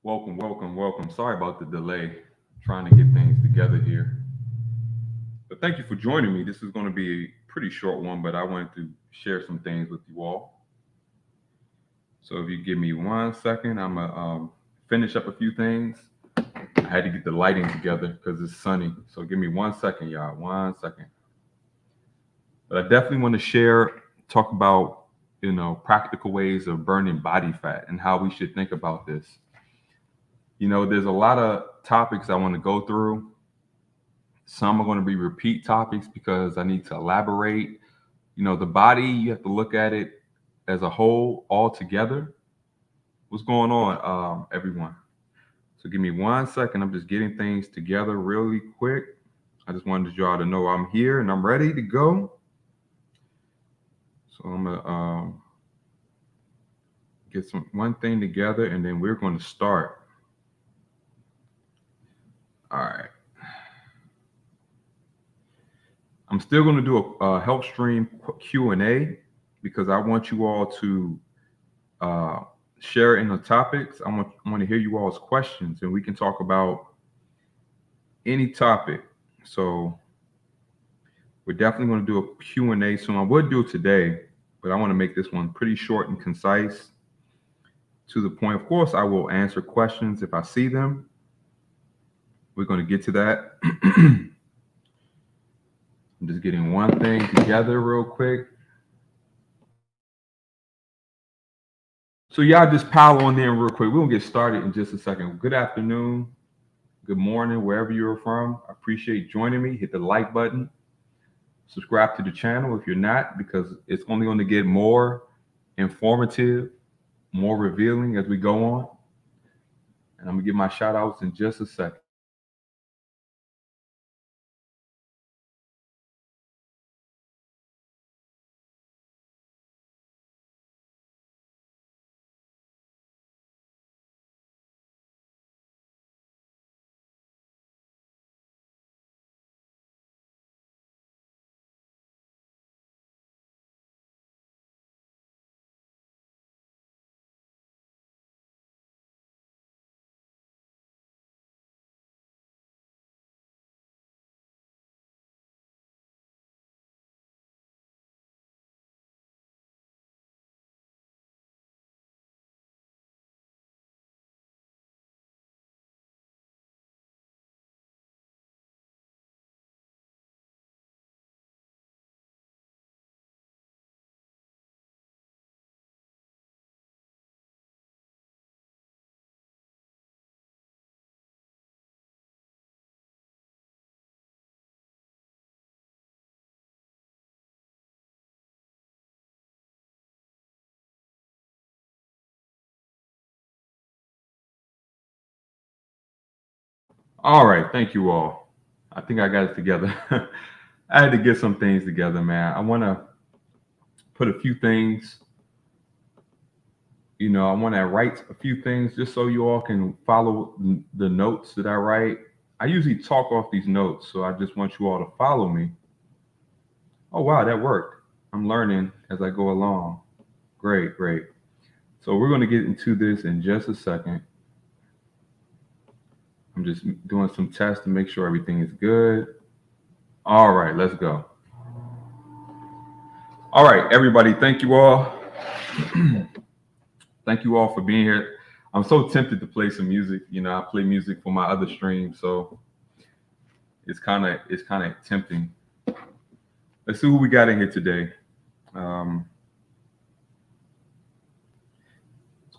Welcome, welcome, welcome. Sorry about the delay, trying to get things together here. But thank you for joining me. This is going to be a pretty short one, but I wanted to share some things with you all. So if you give me 1 second, I'm going to finish up a few things. I had to get the lighting together because it's sunny. So give me 1 second, y'all. 1 second. But I definitely want to talk about, practical ways of burning body fat and how we should think about this. There's a lot of topics I want to go through. Some are going to be repeat topics because I need to elaborate. The body, you have to look at it as a whole, all together. What's going on, everyone? So give me 1 second. I'm just getting things together really quick. I just wanted y'all to know I'm here and I'm ready to go. So I'm gonna get one thing together and then we're going to start. All right. I'm still going to do a help stream Q&A because I want you all to uh, share in the topics. I want to hear you all's questions and we can talk about any topic. So we're definitely going to do a Q&A soon. I would do it today, but I want to make this one pretty short and concise, to the point. Of course, I will answer questions if I see them. We're going to get to that. I'm just getting one thing together real quick. So y'all just pile on in real quick. We'll get started in just a second. Good afternoon, good morning, wherever you're from. I appreciate joining me. Hit the like button. Subscribe to the channel if you're not, because it's only going to get more informative, more revealing as we go on. And I'm going to give my shout outs in just a second. All right, thank you all. I think I got it together. I had to get some things together, man. I want to put a few things, I want to write a few things just so you all can follow the notes that I write. I usually talk off these notes, so I just want you all to follow me. Oh, wow, that worked. I'm learning as I go along. Great, great. So we're going to get into this in just a second. I'm just doing some tests to make sure everything is good. All right, let's go. All right, everybody, thank you all. Thank you all for being here. I'm so tempted to play some music. I play music for my other stream, so it's kind of tempting. Let's see who we got in here today. What's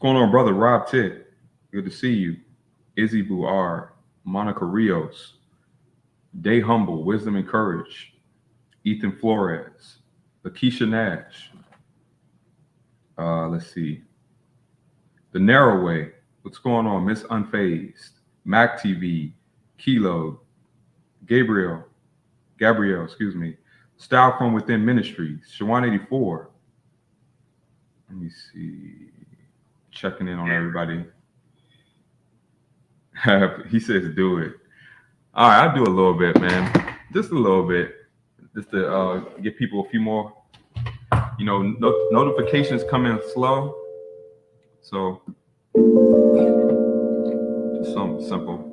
going on, brother? Rob Titt, good to see you. Izzy Buar, Monica Rios, Day Humble, Wisdom and Courage, Ethan Flores, Lakeisha Nash. Let's see. The Narrow Way. What's going on? Miss Unfazed, Mac TV, Kilo, Gabriel, excuse me. Style from Within Ministries, Shawan84. Let me see. Checking in on everybody. He says do it. All right, I'll do a little bit, man. Just a little bit. Just to get people a few more, notifications come in slow. So Just something simple.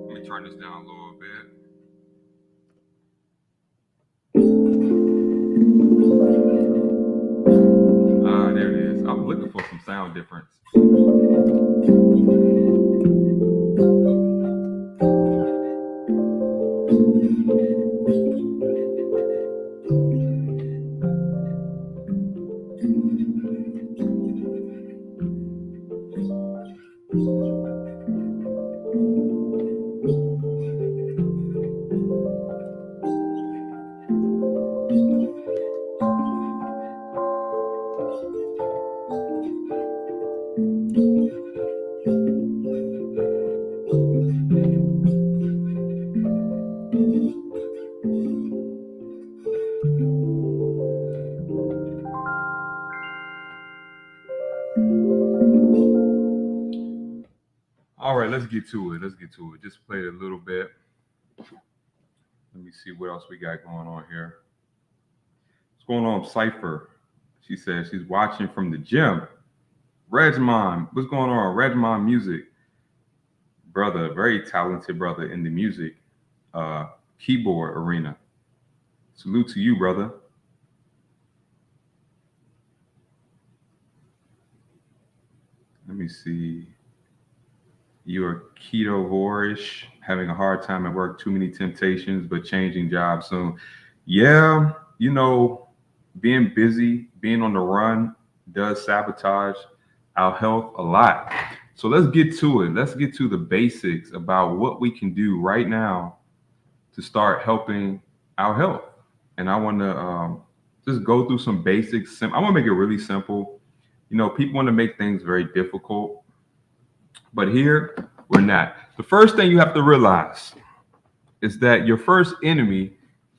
Let me turn this down a little bit. Ah, there it is. I'm looking for some sound difference. All right, let's get to it. Just played a little bit. Let me see what else we got going on here. What's going on, Cypher? She says she's watching from the gym. Regmon, what's going on? Regmon Music. Brother, very talented brother in the music keyboard arena. Salute to you, brother. Let me see. You're keto-vorish, having a hard time at work, too many temptations, but changing jobs soon. Yeah, being busy, being on the run does sabotage our health a lot. So let's get to it. Let's get to the basics about what we can do right now to start helping our health. And I want to just go through some basics. I want to make it really simple. People want to make things very difficult, but here we're not. The first thing you have to realize is that your first enemy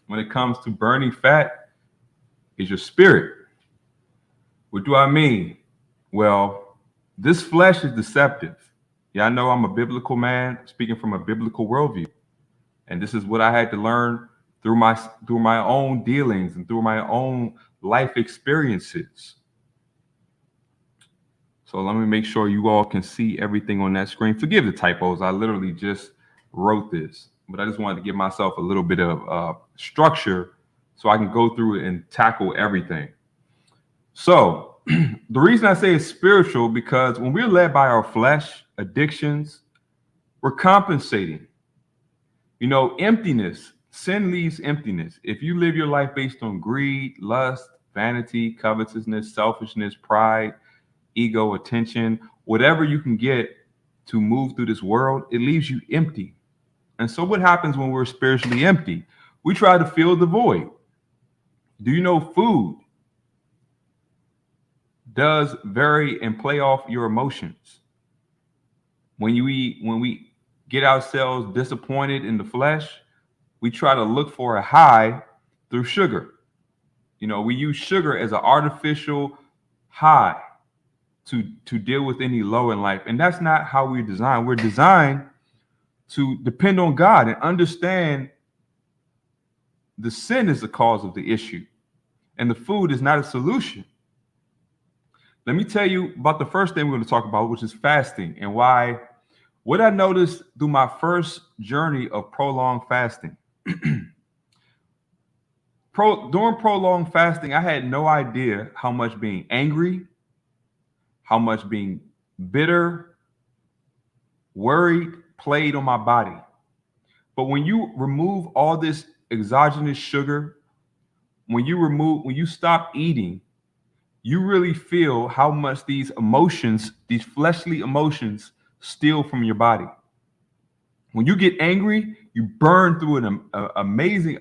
when it comes to burning fat is your spirit. What do I mean? Well, this flesh is deceptive. Yeah, I know I'm a biblical man speaking from a biblical worldview. And this is what I had to learn through my own dealings and through my own life experiences. So let me make sure you all can see everything on that screen. Forgive the typos. I literally just wrote this, but I just wanted to give myself a little bit of structure so I can go through it and tackle everything. So the reason I say it's spiritual, because when we're led by our flesh, addictions, we're compensating. Emptiness, sin leaves emptiness. If you live your life based on greed, lust, vanity, covetousness, selfishness, pride, ego, attention, whatever you can get to move through this world, it leaves you empty. And so what happens when we're spiritually empty? We try to fill the void. Do you know food does vary and play off your emotions? When we get ourselves disappointed in the flesh, we try to look for a high through sugar. We use sugar as an artificial high to deal with any low in life. And that's not how we're designed. We're designed to depend on God and understand the sin is the cause of the issue, and the food is not a solution. Let me tell you about the first thing we're going to talk about, which is fasting, and why. What I noticed through my first journey of prolonged fasting. During prolonged fasting, I had no idea how much being angry, how much being bitter, worried played on my body. But when you remove all this exogenous sugar, when you stop eating, you really feel how much these emotions, these fleshly emotions, steal from your body. When you get angry, you burn through an amazing,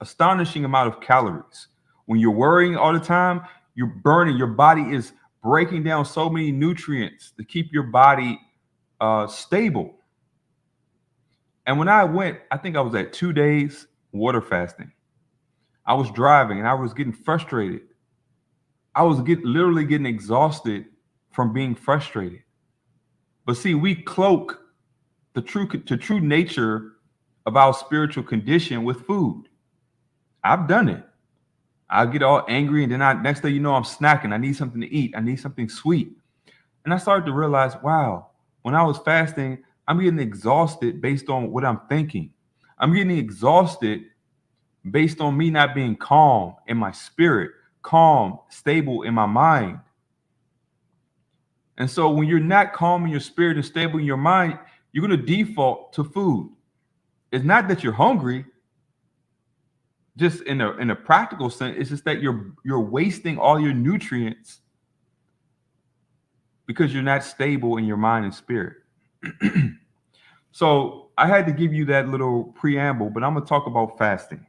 astonishing amount of calories. When you're worrying all the time, you're burning. Your body is breaking down so many nutrients to keep your body stable. And when I went, I think I was at 2 days water fasting. I was driving and I was getting frustrated. I was literally getting exhausted from being frustrated. But see, we cloak the true nature of our spiritual condition with food. I've done it. I get all angry, and then next thing you know, I'm snacking. I need something to eat. I need something sweet. And I started to realize, wow, when I was fasting, I'm getting exhausted based on what I'm thinking. I'm getting exhausted based on me not being calm in my spirit, calm, stable in my mind. And so when you're not calm in your spirit and stable in your mind, you're going to default to food. It's not that you're hungry, just in a practical sense. It's just that you're wasting all your nutrients because you're not stable in your mind and spirit. So I had to give you that little preamble, but I'm going to talk about fasting.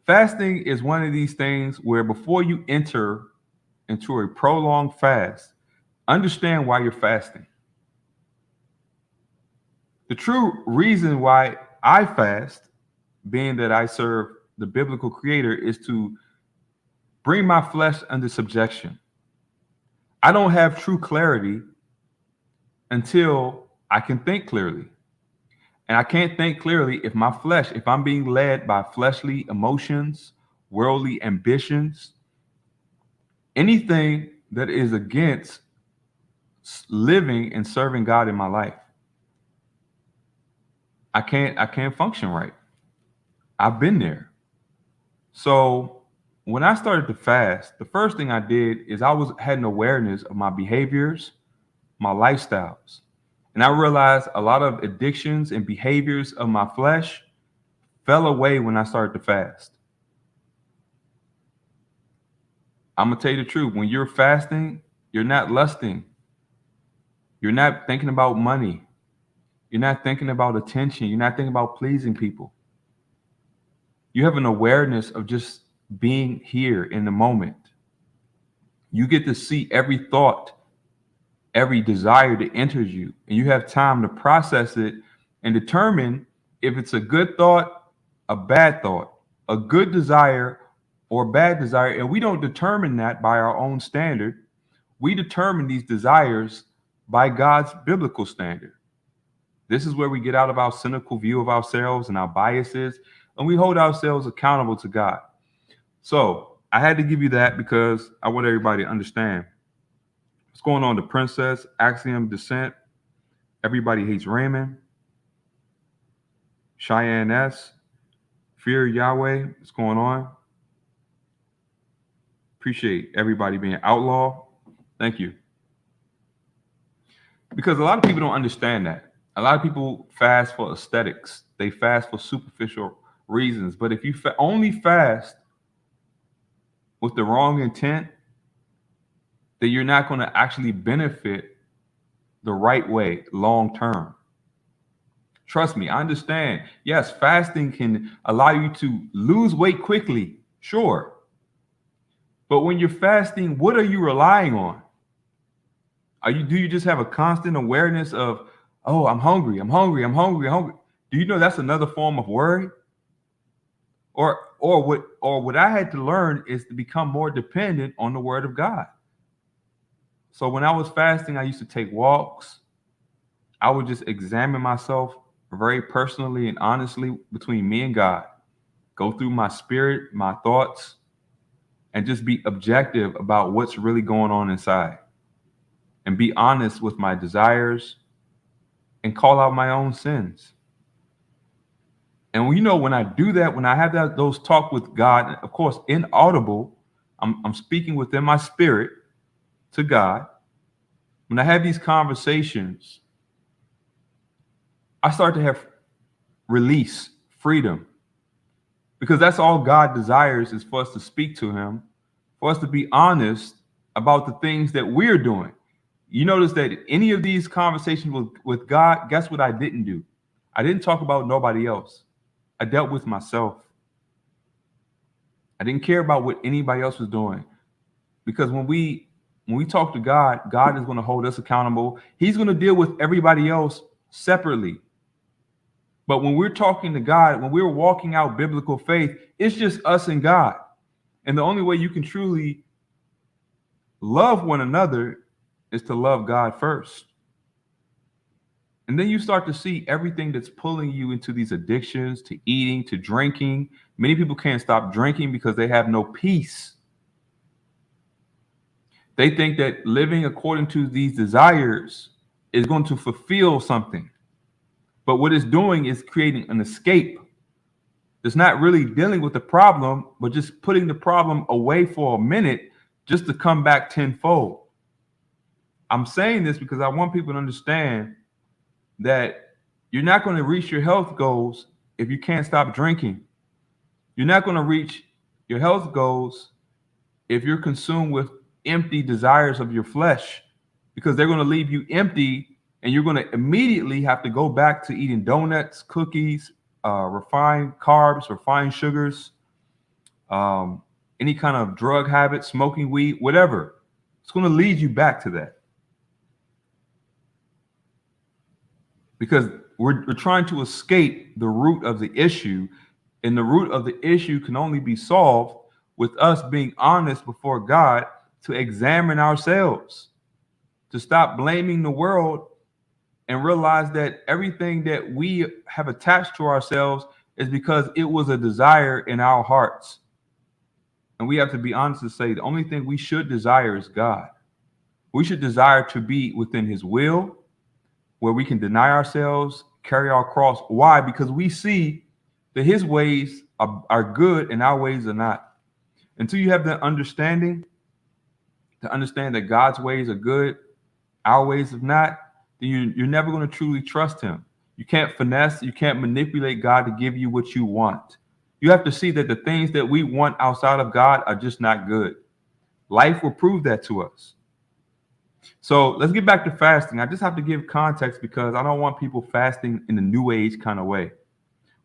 Fasting is one of these things where before you enter into a prolonged fast, understand why you're fasting. The true reason why I fast, being that I serve the biblical creator, is to bring my flesh under subjection. I don't have true clarity until I can think clearly. And I can't think clearly if I'm being led by fleshly emotions, worldly ambitions, anything that is against living and serving God in my life. I can't function right. I've been there. So when I started to fast, the first thing I did is had an awareness of my behaviors, my lifestyles. And I realized a lot of addictions and behaviors of my flesh fell away when I started to fast. I'm going to tell you the truth. When you're fasting, you're not lusting. You're not thinking about money. You're not thinking about attention. You're not thinking about pleasing people. You have an awareness of just being here in the moment. You get to see every thought, every desire that enters you, and you have time to process it and determine if it's a good thought, a bad thought, a good desire, or a bad desire. And we don't determine that by our own standard. We determine these desires by God's biblical standard. This is where we get out of our cynical view of ourselves and our biases, and we hold ourselves accountable to God. So I had to give you that because I want everybody to understand what's going on. The Princess, Axiom Descent, Everybody Hates Raymond, Cheyenne S, Fear Yahweh, what's going on? Appreciate everybody being outlaw. Thank you. Because a lot of people don't understand that. A lot of people fast for aesthetics. They fast for superficial reasons. But if you only fast with the wrong intent, then you're not going to actually benefit the right way long term. Trust me, I understand. Yes, fasting can allow you to lose weight quickly, sure. But when you're fasting, what are you relying on? Do you just have a constant awareness of, oh, I'm hungry, I'm hungry, I'm hungry, I'm hungry? Do you know that's another form of worry? Or what I had to learn is to become more dependent on the word of God. So when I was fasting, I used to take walks. I would just examine myself very personally and honestly between me and God. Go through my spirit, my thoughts, and just be objective about what's really going on inside. And be honest with my desires and call out my own sins. And when I do that, when I have those talk with God, of course, inaudible, I'm speaking within my spirit to God. When I have these conversations, I start to have release, freedom. because that's all God desires, is for us to speak to him, for us to be honest about the things that we're doing. You notice that any of these conversations with God, guess what I didn't do? I didn't talk about nobody else. I dealt with myself. I didn't care about what anybody else was doing, because when we talk to God, God is going to hold us accountable. He's going to deal with everybody else separately. But when we're talking to God, when we're walking out biblical faith, it's just us and God. And the only way you can truly love one another is to love God first. And then you start to see everything that's pulling you into these addictions, to eating, to drinking. Many people can't stop drinking because they have no peace. They think that living according to these desires is going to fulfill something. But what it's doing is creating an escape. It's not really dealing with the problem, but just putting the problem away for a minute just to come back tenfold. I'm saying this because I want people to understand that you're not going to reach your health goals if you can't stop drinking. You're not going to reach your health goals if you're consumed with empty desires of your flesh, because they're going to leave you empty, and you're going to immediately have to go back to eating donuts, cookies, refined carbs, refined sugars, any kind of drug habit, smoking weed, whatever. It's going to lead you back to that. Because we're trying to escape the root of the issue, and the root of the issue can only be solved with us being honest before God, to examine ourselves, to stop blaming the world, and realize that everything that we have attached to ourselves is because it was a desire in our hearts. And we have to be honest and say the only thing we should desire is God. We should desire to be within his will, where we can deny ourselves, carry our cross. Why? Because we see that his ways are good and our ways are not. Until you have that understanding, to understand that God's ways are good, our ways are not, then you're never going to truly trust him. You can't finesse, you can't manipulate God to give you what you want. You have to see that the things that we want outside of God are just not good. Life will prove that to us. So let's get back to fasting. I just have to give context because I don't want people fasting in the new age kind of way,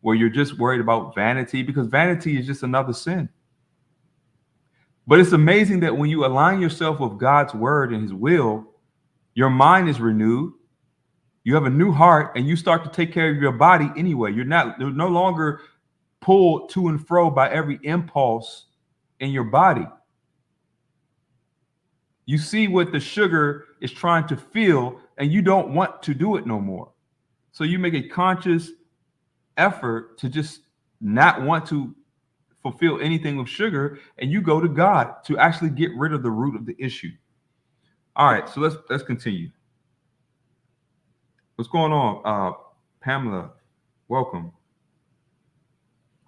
where you're just worried about vanity, because vanity is just another sin. But it's amazing that when you align yourself with God's word and his will, your mind is renewed. You have a new heart, and you start to take care of your body anyway. You're no longer pulled to and fro by every impulse in your body. You see what the sugar is trying to feel, and you don't want to do it no more. So you make a conscious effort to just not want to fulfill anything with sugar, and you go to God to actually get rid of the root of the issue. All right, so let's continue. What's going on, Pamela? Welcome.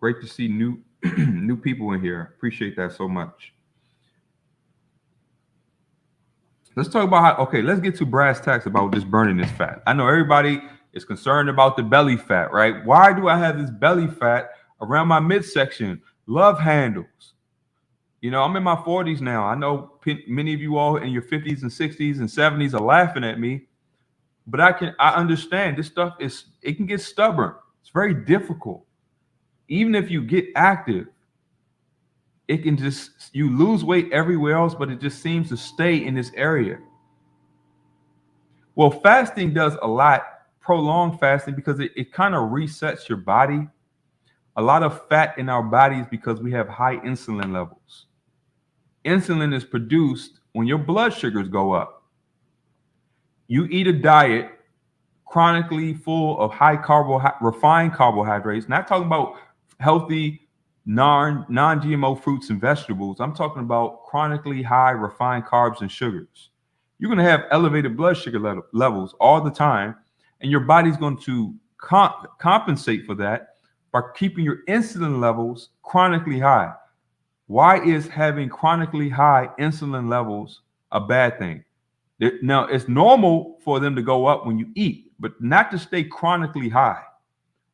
Great to see new new people in here. Appreciate that so much. Let's talk about let's get to brass tacks about this burning this fat. I know everybody is concerned about the belly fat, right? Why do I have this belly fat around my midsection? Love handles. You know, I'm in my 40s now. I know many of you all in your 50s and 60s and 70s are laughing at me, but I understand this stuff it can get stubborn. It's very difficult. Even if you get active, it can you lose weight everywhere else, but it just seems to stay in this area. Well, fasting does a lot, prolonged fasting, because it kind of resets your body. A lot of fat in our bodies because we have high insulin levels. Insulin is produced when your blood sugars go up. You eat a diet chronically full of high refined carbohydrates. Not talking about healthy non-GMO fruits and vegetables. I'm talking about chronically high refined carbs and sugars. You're going to have elevated blood sugar levels all the time, and your body's going to compensate for that by keeping your insulin levels chronically high. Why is having chronically high insulin levels a bad thing? Now, it's normal for them to go up when you eat, but not to stay chronically high.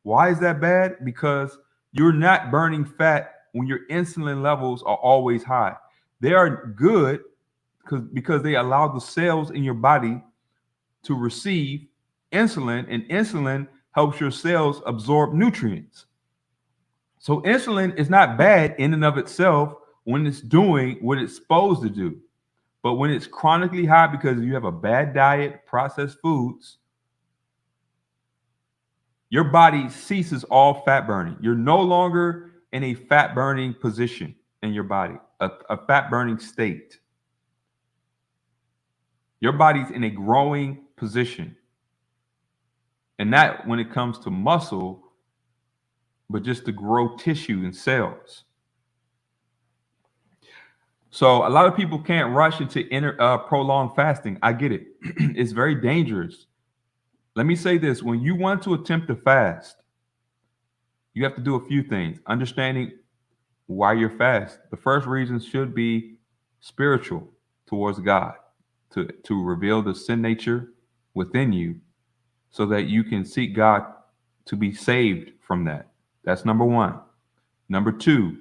Why is that bad? Because You're not burning fat when your insulin levels are always high. They are good because they allow the cells in your body to receive insulin, and insulin helps your cells absorb nutrients. So insulin is not bad in and of itself when it's doing what it's supposed to do. But when it's chronically high because you have a bad diet, processed foods, your body ceases all fat burning. You're no longer in a fat burning position in your body, a fat burning state. Your body's in a growing position. And not when it comes to muscle, but just to grow tissue and cells. So a lot of people can't rush into prolonged fasting. I get it. It's very dangerous. Let me say this. When you want to attempt to fast, you have to do a few things. Understanding why you're fast. The first reason should be spiritual towards God, to reveal the sin nature within you so that you can seek God to be saved from that. That's number one. Number two,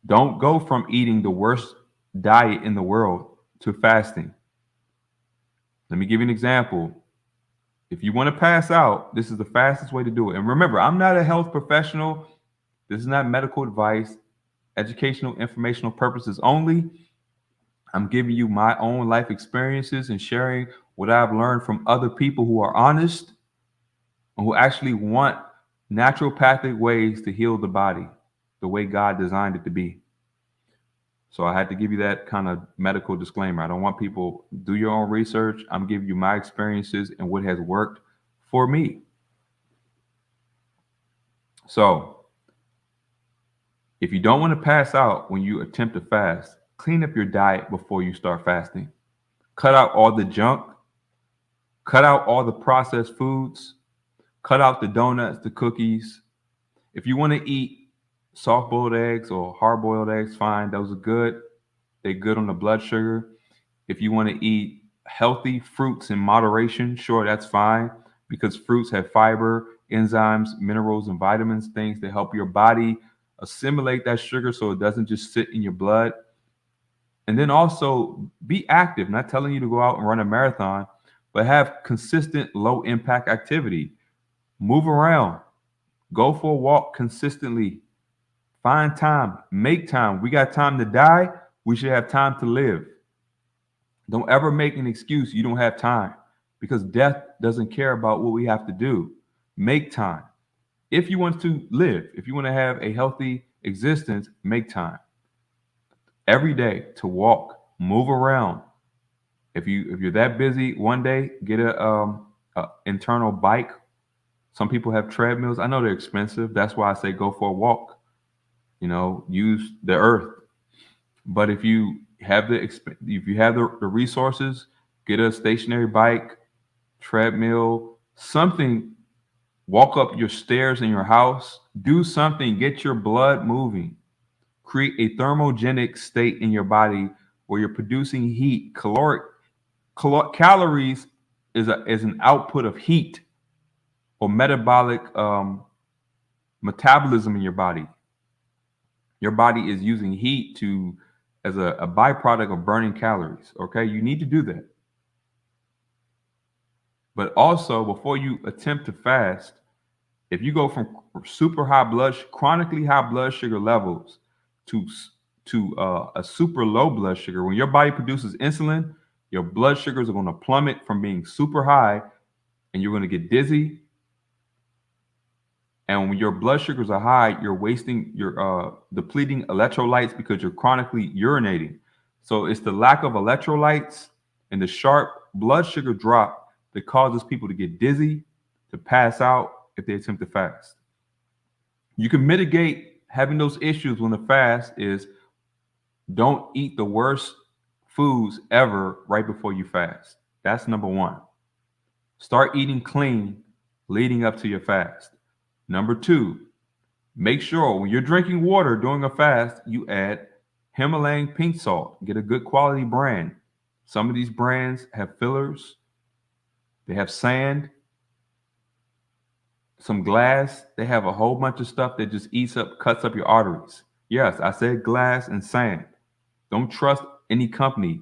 don't go from eating the worst diet in the world to fasting. Let me give you an example. If you want to pass out, this is the fastest way to do it. And remember, I'm not a health professional. This is not medical advice, educational, informational purposes only. I'm giving you my own life experiences and sharing what I've learned from other people who are honest and who actually want naturopathic ways to heal the body the way God designed it to be. So I had to give you that kind of medical disclaimer. I don't want people do your own research. I'm giving you my experiences and what has worked for me. So if you don't want to pass out when you attempt to fast, clean up your diet before you start fasting. Cut out all the junk. Cut out all the processed foods. Cut out the donuts, the cookies. If you want to eat soft-boiled eggs or hard-boiled eggs, fine. Those are good. They're good on the blood sugar. If you want to eat healthy fruits in moderation, sure, that's fine, because fruits have fiber, enzymes, minerals, and vitamins, things that help your body assimilate that sugar so it doesn't just sit in your blood. And then also be active. Not telling you to go out and run a marathon, but have consistent low-impact activity. Move around. Go for a walk consistently. Find time, make time. We got time to die. We should have time to live. Don't ever make an excuse you don't have time, because death doesn't care about what we have to do. Make time. If you want to live, if you want to have a healthy existence, make time. Every day to walk, move around. If you're that busy, one day get a internal bike. Some people have treadmills. I know they're expensive. That's why I say go for a walk. Use the earth. But if you have the resources, get a stationary bike, treadmill, something. Walk up your stairs in your house. Do something. Get your blood moving. Create a thermogenic state in your body where you're producing heat. Calories is an output of heat or metabolic metabolism in your body. Your body is using heat as a byproduct of burning calories. Okay, you need to do that. But also, before you attempt to fast, if you go from chronically high blood sugar levels to a super low blood sugar, when your body produces insulin, your blood sugars are going to plummet from being super high, and you're going to get dizzy. And when your blood sugars are high, you're depleting electrolytes because you're chronically urinating. So it's the lack of electrolytes and the sharp blood sugar drop that causes people to get dizzy, to pass out if they attempt to fast. You can mitigate having those issues when the fast is don't eat the worst foods ever right before you fast. That's number one. Start eating clean leading up to your fast. Number two, make sure when you're drinking water during a fast, you add Himalayan pink salt. Get a good quality brand. Some of these brands have fillers. They have sand. some glass, they have a whole bunch of stuff that just cuts up your arteries. Yes, I said glass and sand. Don't trust any company.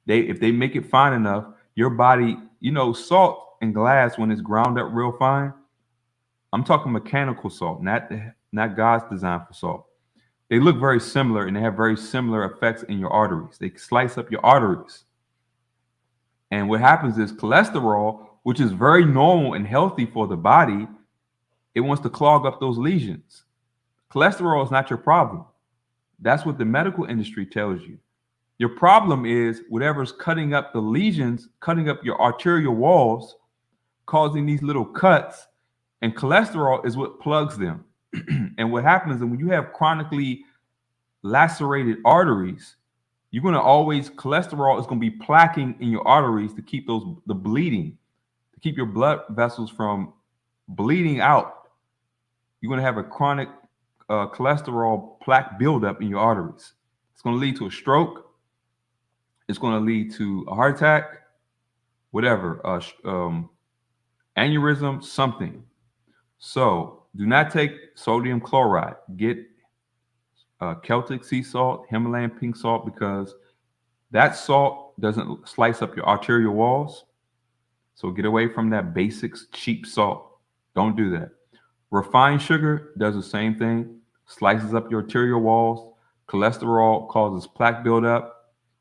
If they make it fine enough, your body, salt and glass when it's ground up real fine. I'm talking mechanical salt, not God's design for salt. They look very similar and they have very similar effects in your arteries. They slice up your arteries. And what happens is cholesterol, which is very normal and healthy for the body, it wants to clog up those lesions. Cholesterol is not your problem. That's what the medical industry tells you. Your problem is whatever's cutting up the lesions, cutting up your arterial walls, causing these little cuts, and cholesterol is what plugs them. And what happens is when you have chronically lacerated arteries, you're going to cholesterol is going to be plaquing in your arteries to keep the bleeding, to keep your blood vessels from bleeding out. You're going to have a chronic cholesterol plaque buildup in your arteries. It's going to lead to a stroke. It's going to lead to a heart attack, whatever, aneurysm, something. So do not take sodium chloride. Get Celtic sea salt, Himalayan pink salt, because that salt doesn't slice up your arterial walls. So get away from that basics cheap salt. Don't do that. Refined sugar does the same thing, slices up your arterial walls. Cholesterol causes plaque buildup.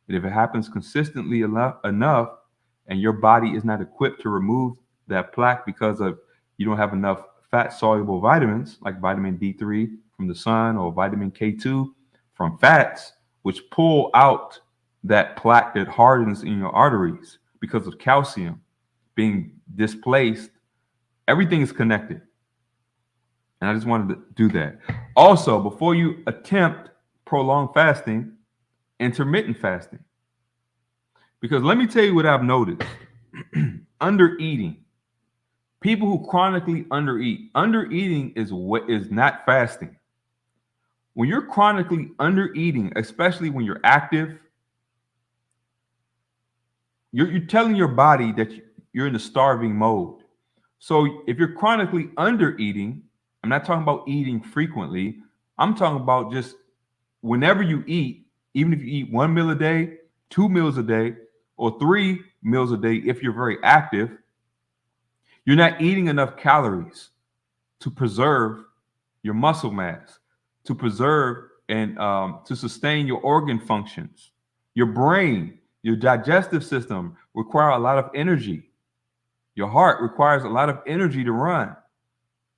And if it happens consistently enough and your body is not equipped to remove that plaque because of you don't have enough fat soluble vitamins like vitamin D3 from the sun or vitamin K2 from fats, which pull out that plaque that hardens in your arteries because of calcium being displaced, everything is connected. And I just wanted to do that. Also, before you attempt prolonged fasting, intermittent fasting. Because let me tell you what I've noticed. Undereating. People who chronically undereat. Undereating is not fasting. When you're chronically undereating, especially when you're active, you're telling your body that you're in a starving mode. So if you're chronically undereating, I'm not talking about eating frequently. I'm talking about just whenever you eat, even if you eat 1 meal a day, 2 meals a day, or 3 meals a day, if you're very active, you're not eating enough calories to preserve your muscle mass, to preserve and to sustain your organ functions. Your brain, your digestive system require a lot of energy. Your heart requires a lot of energy to run.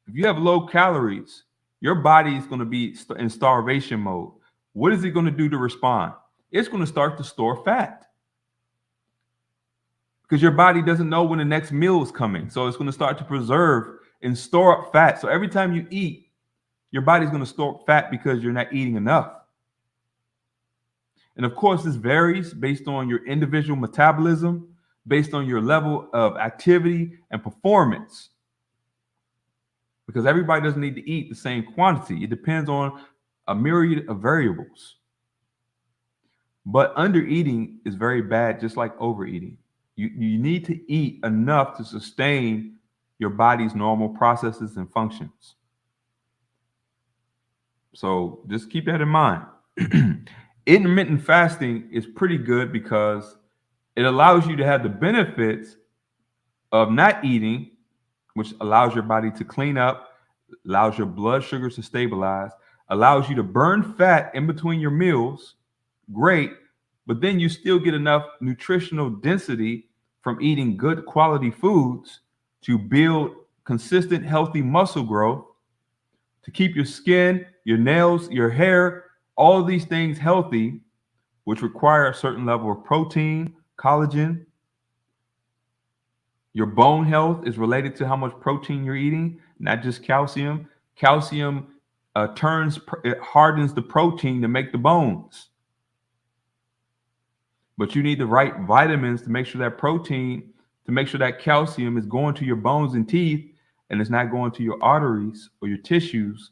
If you have low calories, your body is going to be in starvation mode. What is it going to do to respond? It's going to start to store fat because your body doesn't know when the next meal is coming. So it's going to start to preserve and store up fat. So every time you eat, your body's going to store fat because you're not eating enough. And of course, this varies based on your individual metabolism, based on your level of activity and performance. Because everybody doesn't need to eat the same quantity. It depends on a myriad of variables. But undereating is very bad, just like overeating. You need to eat enough to sustain your body's normal processes and functions. So just keep that in mind. Intermittent fasting is pretty good because it allows you to have the benefits of not eating, which allows your body to clean up, allows your blood sugars to stabilize, allows you to burn fat in between your meals. Great. But then you still get enough nutritional density from eating good quality foods to build consistent, healthy muscle growth, to keep your skin, your nails, your hair, all of these things healthy, which require a certain level of protein, collagen. Your bone health is related to how much protein you're eating, not just calcium. Calcium it hardens the protein to make the bones. But you need the right vitamins to make sure that protein, to make sure that calcium is going to your bones and teeth, and it's not going to your arteries or your tissues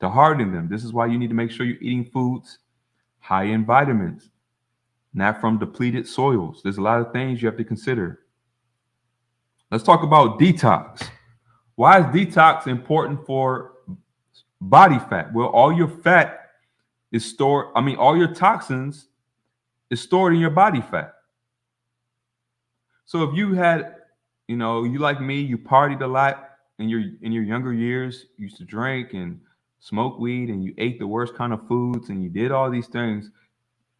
to harden them. This is why you need to make sure you're eating foods high in vitamins, not from depleted soils. There's a lot of things you have to consider. Let's talk about detox. Why is detox important for body fat? Well, all your fat is stored, all your toxins is stored in your body fat. So if you had, you like me, you partied a lot in your younger years, you used to drink and smoke weed and you ate the worst kind of foods and you did all these things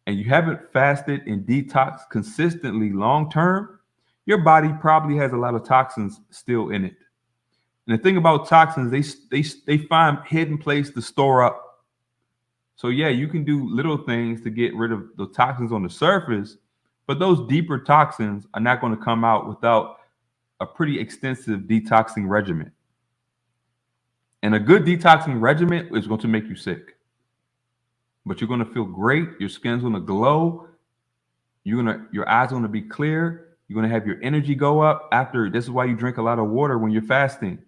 and you haven't fasted and detox consistently long term, your body probably has a lot of toxins still in it. And the thing about toxins, they find hidden place to store up. So yeah, you can do little things to get rid of the toxins on the surface, but those deeper toxins are not going to come out without a pretty extensive detoxing regimen. And a good detoxing regimen is going to make you sick, but you're going to feel great. Your skin's going to glow. Your eyes are going to be clear. You're going to have your energy go up after. This is why you drink a lot of water when you're fasting,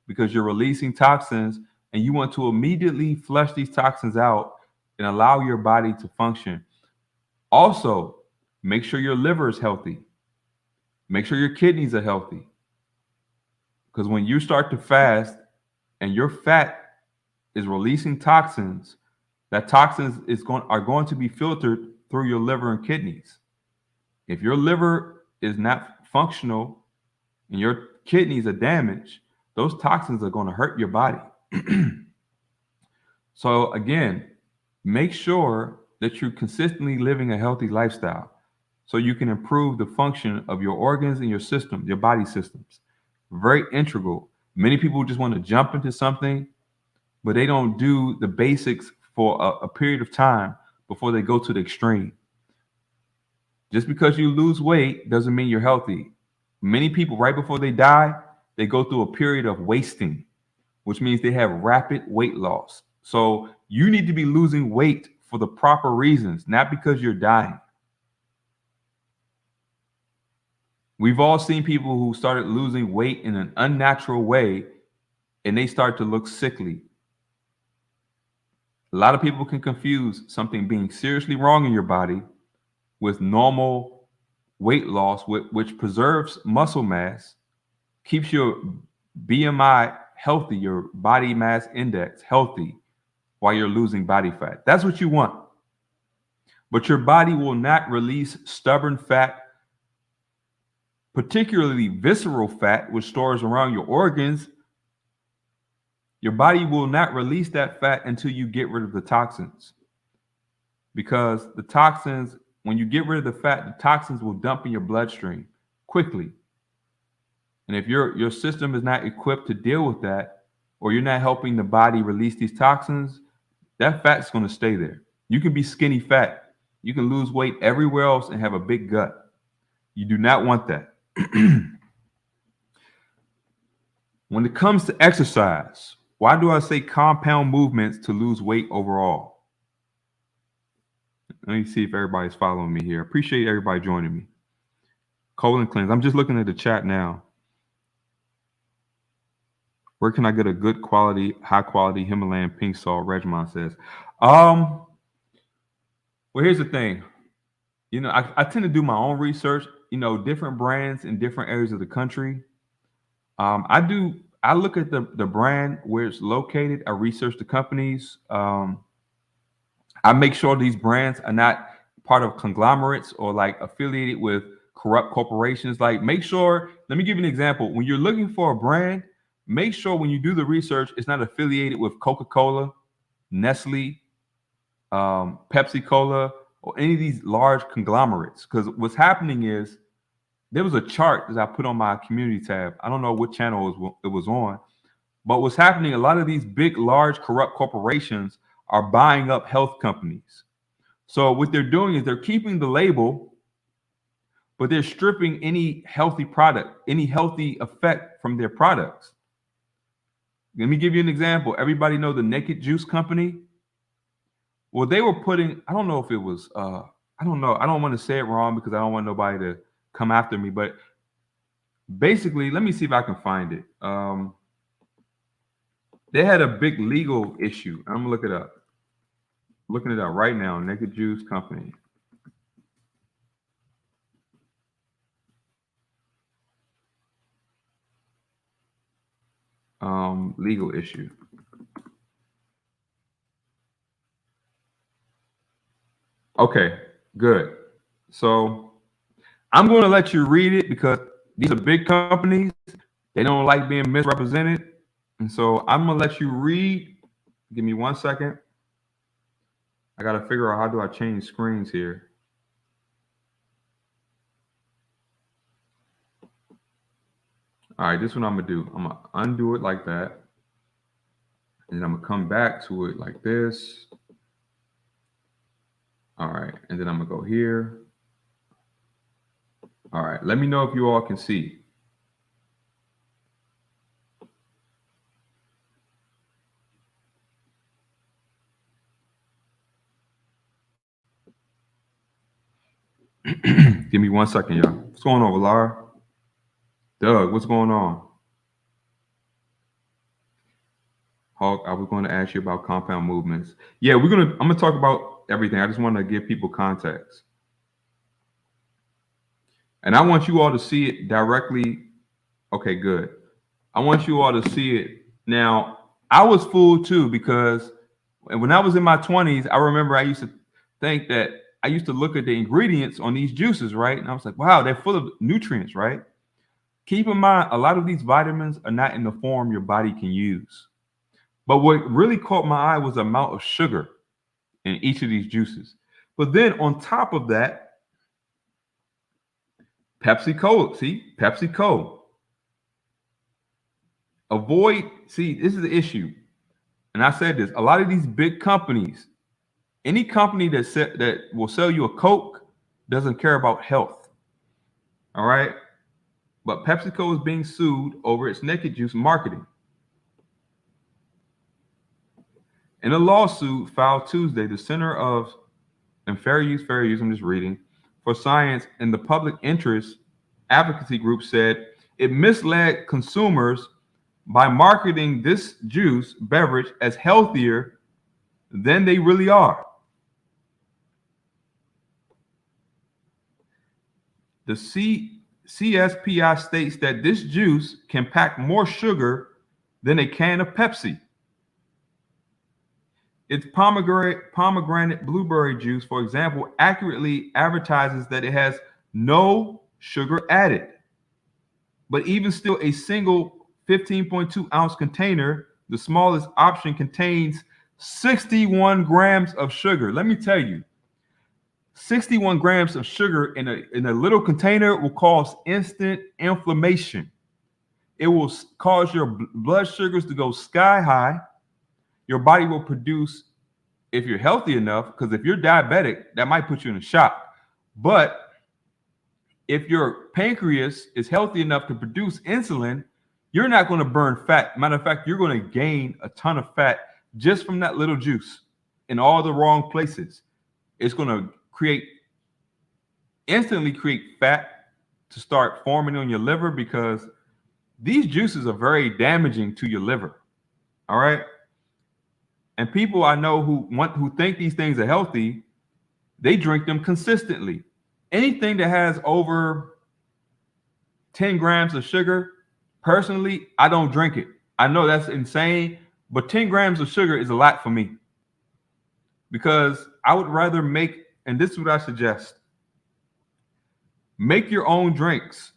because you're releasing toxins and you want to immediately flush these toxins out and allow your body to function. Also, make sure your liver is healthy. Make sure your kidneys are healthy. Because when you start to fast and your fat is releasing toxins, that toxins are going to be filtered through your liver and kidneys. If your liver is not functional and your kidneys are damaged, those toxins are going to hurt your body. So again, make sure that you're consistently living a healthy lifestyle so you can improve the function of your organs and your system, your body systems. Very integral. Many people just want to jump into something, but they don't do the basics for a period of time before they go to the extreme. Just because you lose weight doesn't mean you're healthy. Many people, right before they die, they go through a period of wasting, which means they have rapid weight loss. So you need to be losing weight for the proper reasons, not because you're dying. We've all seen people who started losing weight in an unnatural way and they start to look sickly. A lot of people can confuse something being seriously wrong in your body with normal weight loss, which preserves muscle mass, keeps your BMI healthy, your body mass index healthy while you're losing body fat. That's what you want. But your body will not release stubborn fat, particularly visceral fat, which stores around your organs. Your body will not release that fat until you get rid of the toxins. Because the toxins, when you get rid of the fat, the toxins will dump in your bloodstream quickly. And if your system is not equipped to deal with that, or you're not helping the body release these toxins, that fat's going to stay there. You can be skinny fat. You can lose weight everywhere else and have a big gut. You do not want that. When it comes to exercise, why do I say compound movements to lose weight overall? Let me see if everybody's following me here. Appreciate everybody joining me. Colon cleanse. I'm just looking at the chat now. Where can I get a good quality, high quality Himalayan pink salt? Regimon says. Well, here's the thing. I tend to do my own research. Different brands in different areas of the country. I look at the brand where it's located. I research the companies. I make sure these brands are not part of conglomerates or like affiliated with corrupt corporations. Like, make sure, let me give you an example. When you're looking for a brand, make sure when you do the research, it's not affiliated with Coca-Cola, Nestle, Pepsi-Cola, or any of these large conglomerates. Because what's happening is, there was a chart that I put on my community tab. I don't know what channel it was on, but what's happening, a lot of these big, large, corrupt corporations are buying up health companies. So what they're doing is they're keeping the label, but they're stripping any healthy product, any healthy effect from their products. Let me give you an example. Everybody know the Naked Juice company? Well, they were putting, I don't know if it was, I don't know. I don't want to say it wrong because I don't want nobody to come after me, but basically, let me see if I can find it. They had a big legal issue. I'm gonna look it up. Looking it up right now. Naked Juice Company. legal issue. Okay, good. So I'm going to let you read it because these are big companies. They don't like being misrepresented. And so I'm going to let you read. Give me 1 second. I got to figure out how do I change screens here. All right, this is what I'm going to do. I'm going to undo it like that. And then I'm going to come back to it like this. All right, and then I'm going to go here. All right, let me know if you all can see. Give me 1 second, y'all. What's going on, Valar? Doug, what's going on? Hawk, I was going to ask you about compound movements. Yeah, I'm gonna talk about everything. I just want to give people context. And I want you all to see it directly. Okay, good. I want you all to see it. Now, I was fooled too because when I was in my 20s, I remember I used to think that I used to look at the ingredients on these juices, right? And I was like, wow, they're full of nutrients, right? Keep in mind, a lot of these vitamins are not in the form your body can use. But what really caught my eye was the amount of sugar in each of these juices. But then on top of that, PepsiCo, see, PepsiCo. See, this is the issue. And I said this, a lot of these big companies, any company that will sell you a Coke doesn't care about health. All right. But PepsiCo is being sued over its naked juice marketing. In a lawsuit filed Tuesday, the Center of Fair Use, I'm just reading, for Science and the Public Interest Advocacy Group said it misled consumers by marketing this juice beverage as healthier than they really are. The CSPI states that this juice can pack more sugar than a can of Pepsi. Its pomegranate blueberry juice, for example, accurately advertises that it has no sugar added. But even still, a single 15.2 ounce container, the smallest option, contains 61 grams of sugar. Let me tell you, 61 grams of sugar in a little container will cause instant inflammation. It will cause your blood sugars to go sky high. Your body will produce, if you're healthy enough, because if you're diabetic, that might put you in a shock. But if your pancreas is healthy enough to produce insulin, you're not going to burn fat. Matter of fact, you're going to gain a ton of fat just from that little juice in all the wrong places. It's going to instantly create fat to start forming on your liver because these juices are very damaging to your liver. All right. And people I know who think these things are healthy, they drink them consistently. Anything that has over 10 grams of sugar, personally, I don't drink it. I know that's insane, but 10 grams of sugar is a lot for me because I would rather and this is what I suggest, make your own drinks.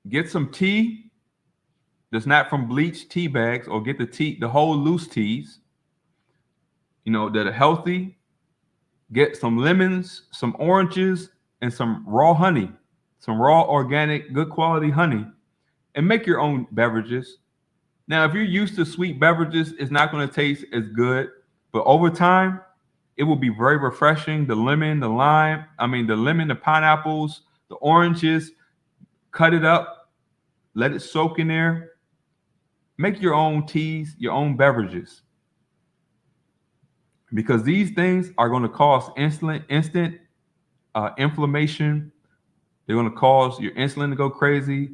Get some tea that's not from bleached tea bags, or get the whole loose teas, that are healthy. Get some lemons, some oranges, and some raw honey, some raw organic, good quality honey, and make your own beverages. Now, if you're used to sweet beverages, it's not going to taste as good, but over time, it will be very refreshing. The lemon, the pineapples, the oranges, cut it up, let it soak in there. Make your own teas, your own beverages. Because these things are going to cause instant inflammation. They're going to cause your insulin to go crazy,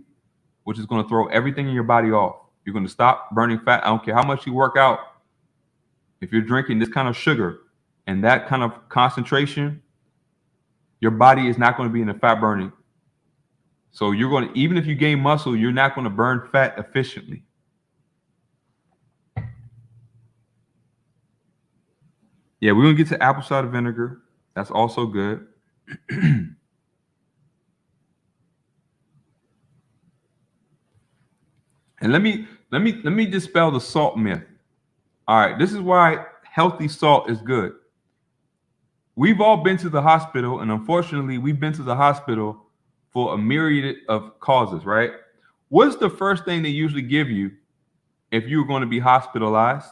which is going to throw everything in your body off. You're going to stop burning fat. I don't care how much you work out. If you're drinking this kind of sugar and that kind of concentration, your body is not going to be in the fat burning. So even if you gain muscle, you're not going to burn fat efficiently. Yeah, we're gonna get to apple cider vinegar. That's also good. And let me dispel the salt myth. All right, this is why healthy salt is good. We've all been to the hospital, and unfortunately, we've been to the hospital for a myriad of causes, right? What's the first thing they usually give you if you're going to be hospitalized?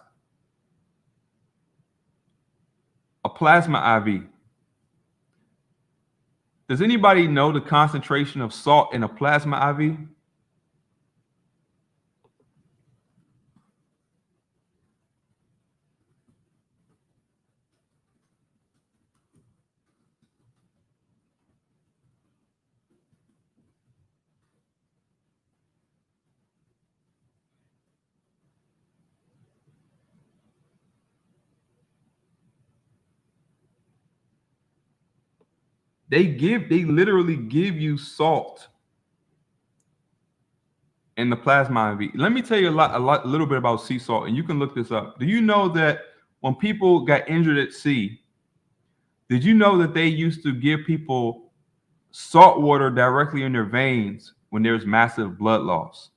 A plasma IV. Does anybody know the concentration of salt in a plasma IV? They literally give you salt in the plasma IV. Let me tell you a little bit about sea salt, and you can look this up. Do you know that when people got injured at sea, did you know that they used to give people salt water directly in their veins when there's massive blood loss?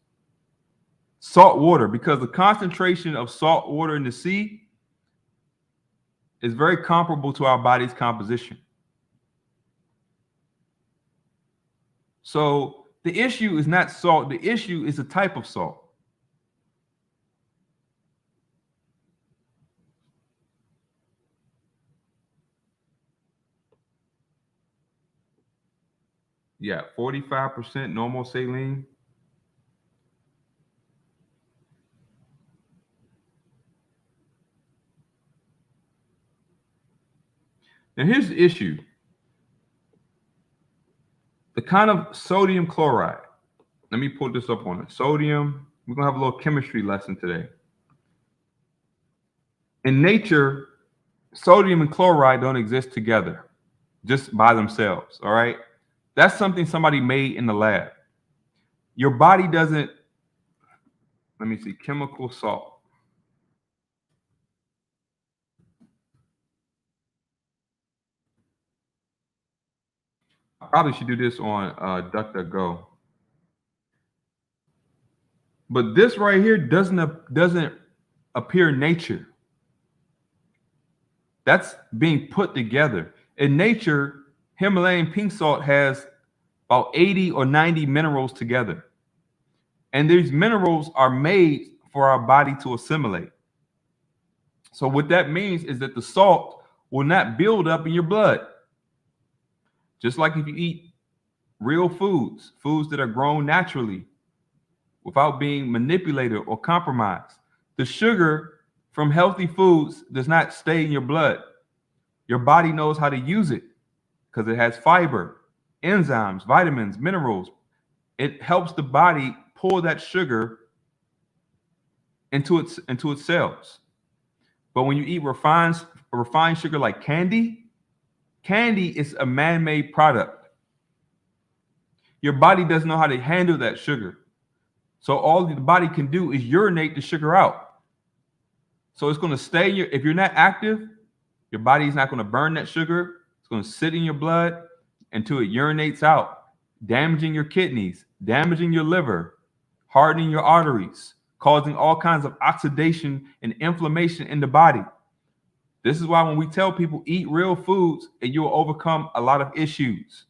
Salt water, because the concentration of salt water in the sea is very comparable to our body's composition. So the issue is not salt, the issue is the type of salt. Yeah, 45% normal saline. Now here's the issue. The kind of sodium chloride. Let me pull this up on it. Sodium, we're gonna have a little chemistry lesson today. In nature, sodium and chloride don't exist together, just by themselves, all right? That's something somebody made in the lab. Your body doesn't, let me see, chemical salt. I probably should do this on DuckDuckGo. But this right here doesn't appear in nature. That's being put together. In nature, Himalayan pink salt has about 80 or 90 minerals together. And these minerals are made for our body to assimilate. So what that means is that the salt will not build up in your blood. Just like if you eat real foods, foods that are grown naturally without being manipulated or compromised. The sugar from healthy foods does not stay in your blood. Your body knows how to use it because it has fiber, enzymes, vitamins, minerals. It helps the body pull that sugar into its cells. But when you eat refined sugar like candy is a man-made product. Your body doesn't know how to handle that sugar. So all the body can do is urinate the sugar out. So it's going to stay in your, if you're not active, your body's not going to burn that sugar. It's going to sit in your blood until it urinates out, damaging your kidneys, damaging your liver, hardening your arteries, causing all kinds of oxidation and inflammation in the body. This is why when we tell people eat real foods, and you'll overcome a lot of issues.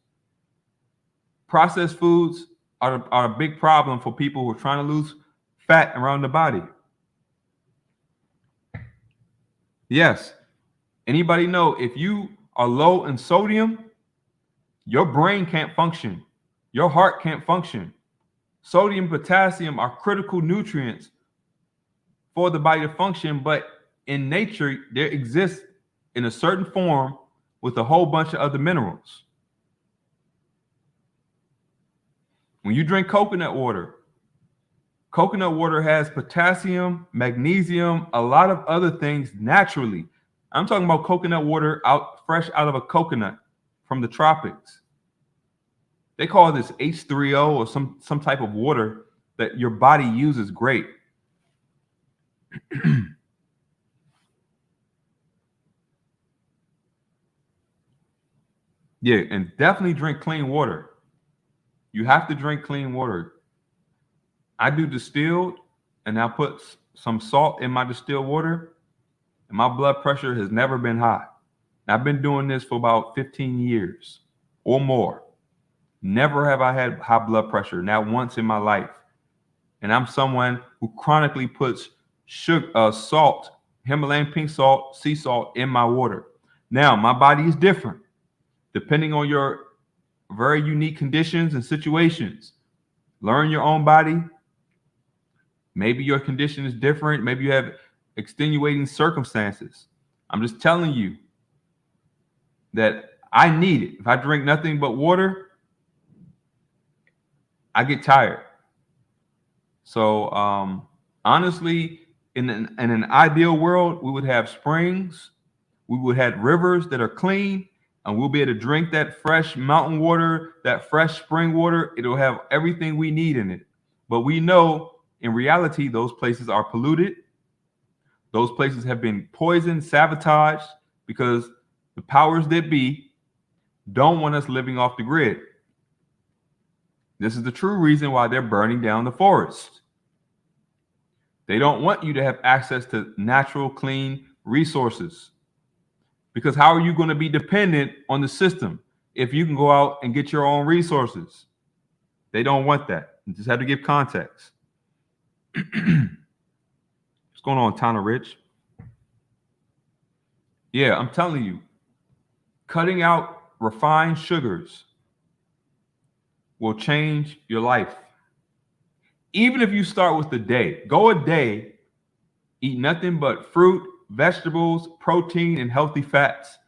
Processed foods are a big problem for people who are trying to lose fat around the body. Yes. Anybody know if you are low in sodium, your brain can't function. Your heart can't function. Sodium, potassium are critical nutrients for the body to function, but in nature, there exists in a certain form with a whole bunch of other minerals. When you drink coconut water has potassium, magnesium, a lot of other things naturally. I'm talking about coconut water fresh out of a coconut from the tropics. They call this H3O or some type of water that your body uses great. Yeah, and definitely drink clean water. You have to drink clean water. I do distilled, and I put some salt in my distilled water, and my blood pressure has never been high. I've been doing this for about 15 years or more. Never have I had high blood pressure, not once in my life. And I'm someone who chronically puts salt, Himalayan pink salt, sea salt in my water. Now, my body is different depending on your very unique conditions and situations. Learn your own body. Maybe your condition is different. Maybe you have extenuating circumstances. I'm just telling you that I need it. If I drink nothing but water, I get tired. So honestly, in an ideal world, we would have springs, we would have rivers that are clean, and we'll be able to drink that fresh mountain water, that fresh spring water. It'll have everything we need in it. But we know in reality, those places are polluted. Those places have been poisoned, sabotaged, because the powers that be don't want us living off the grid. This is the true reason why they're burning down the forest. They don't want you to have access to natural, clean resources. Because how are you going to be dependent on the system if you can go out and get your own resources? They don't want that. You just have to give context. What's going on, Tana Rich? Yeah, I'm telling you, cutting out refined sugars will change your life. Even if you start with the day, go a day, eat nothing but fruit, vegetables, protein, and healthy fats.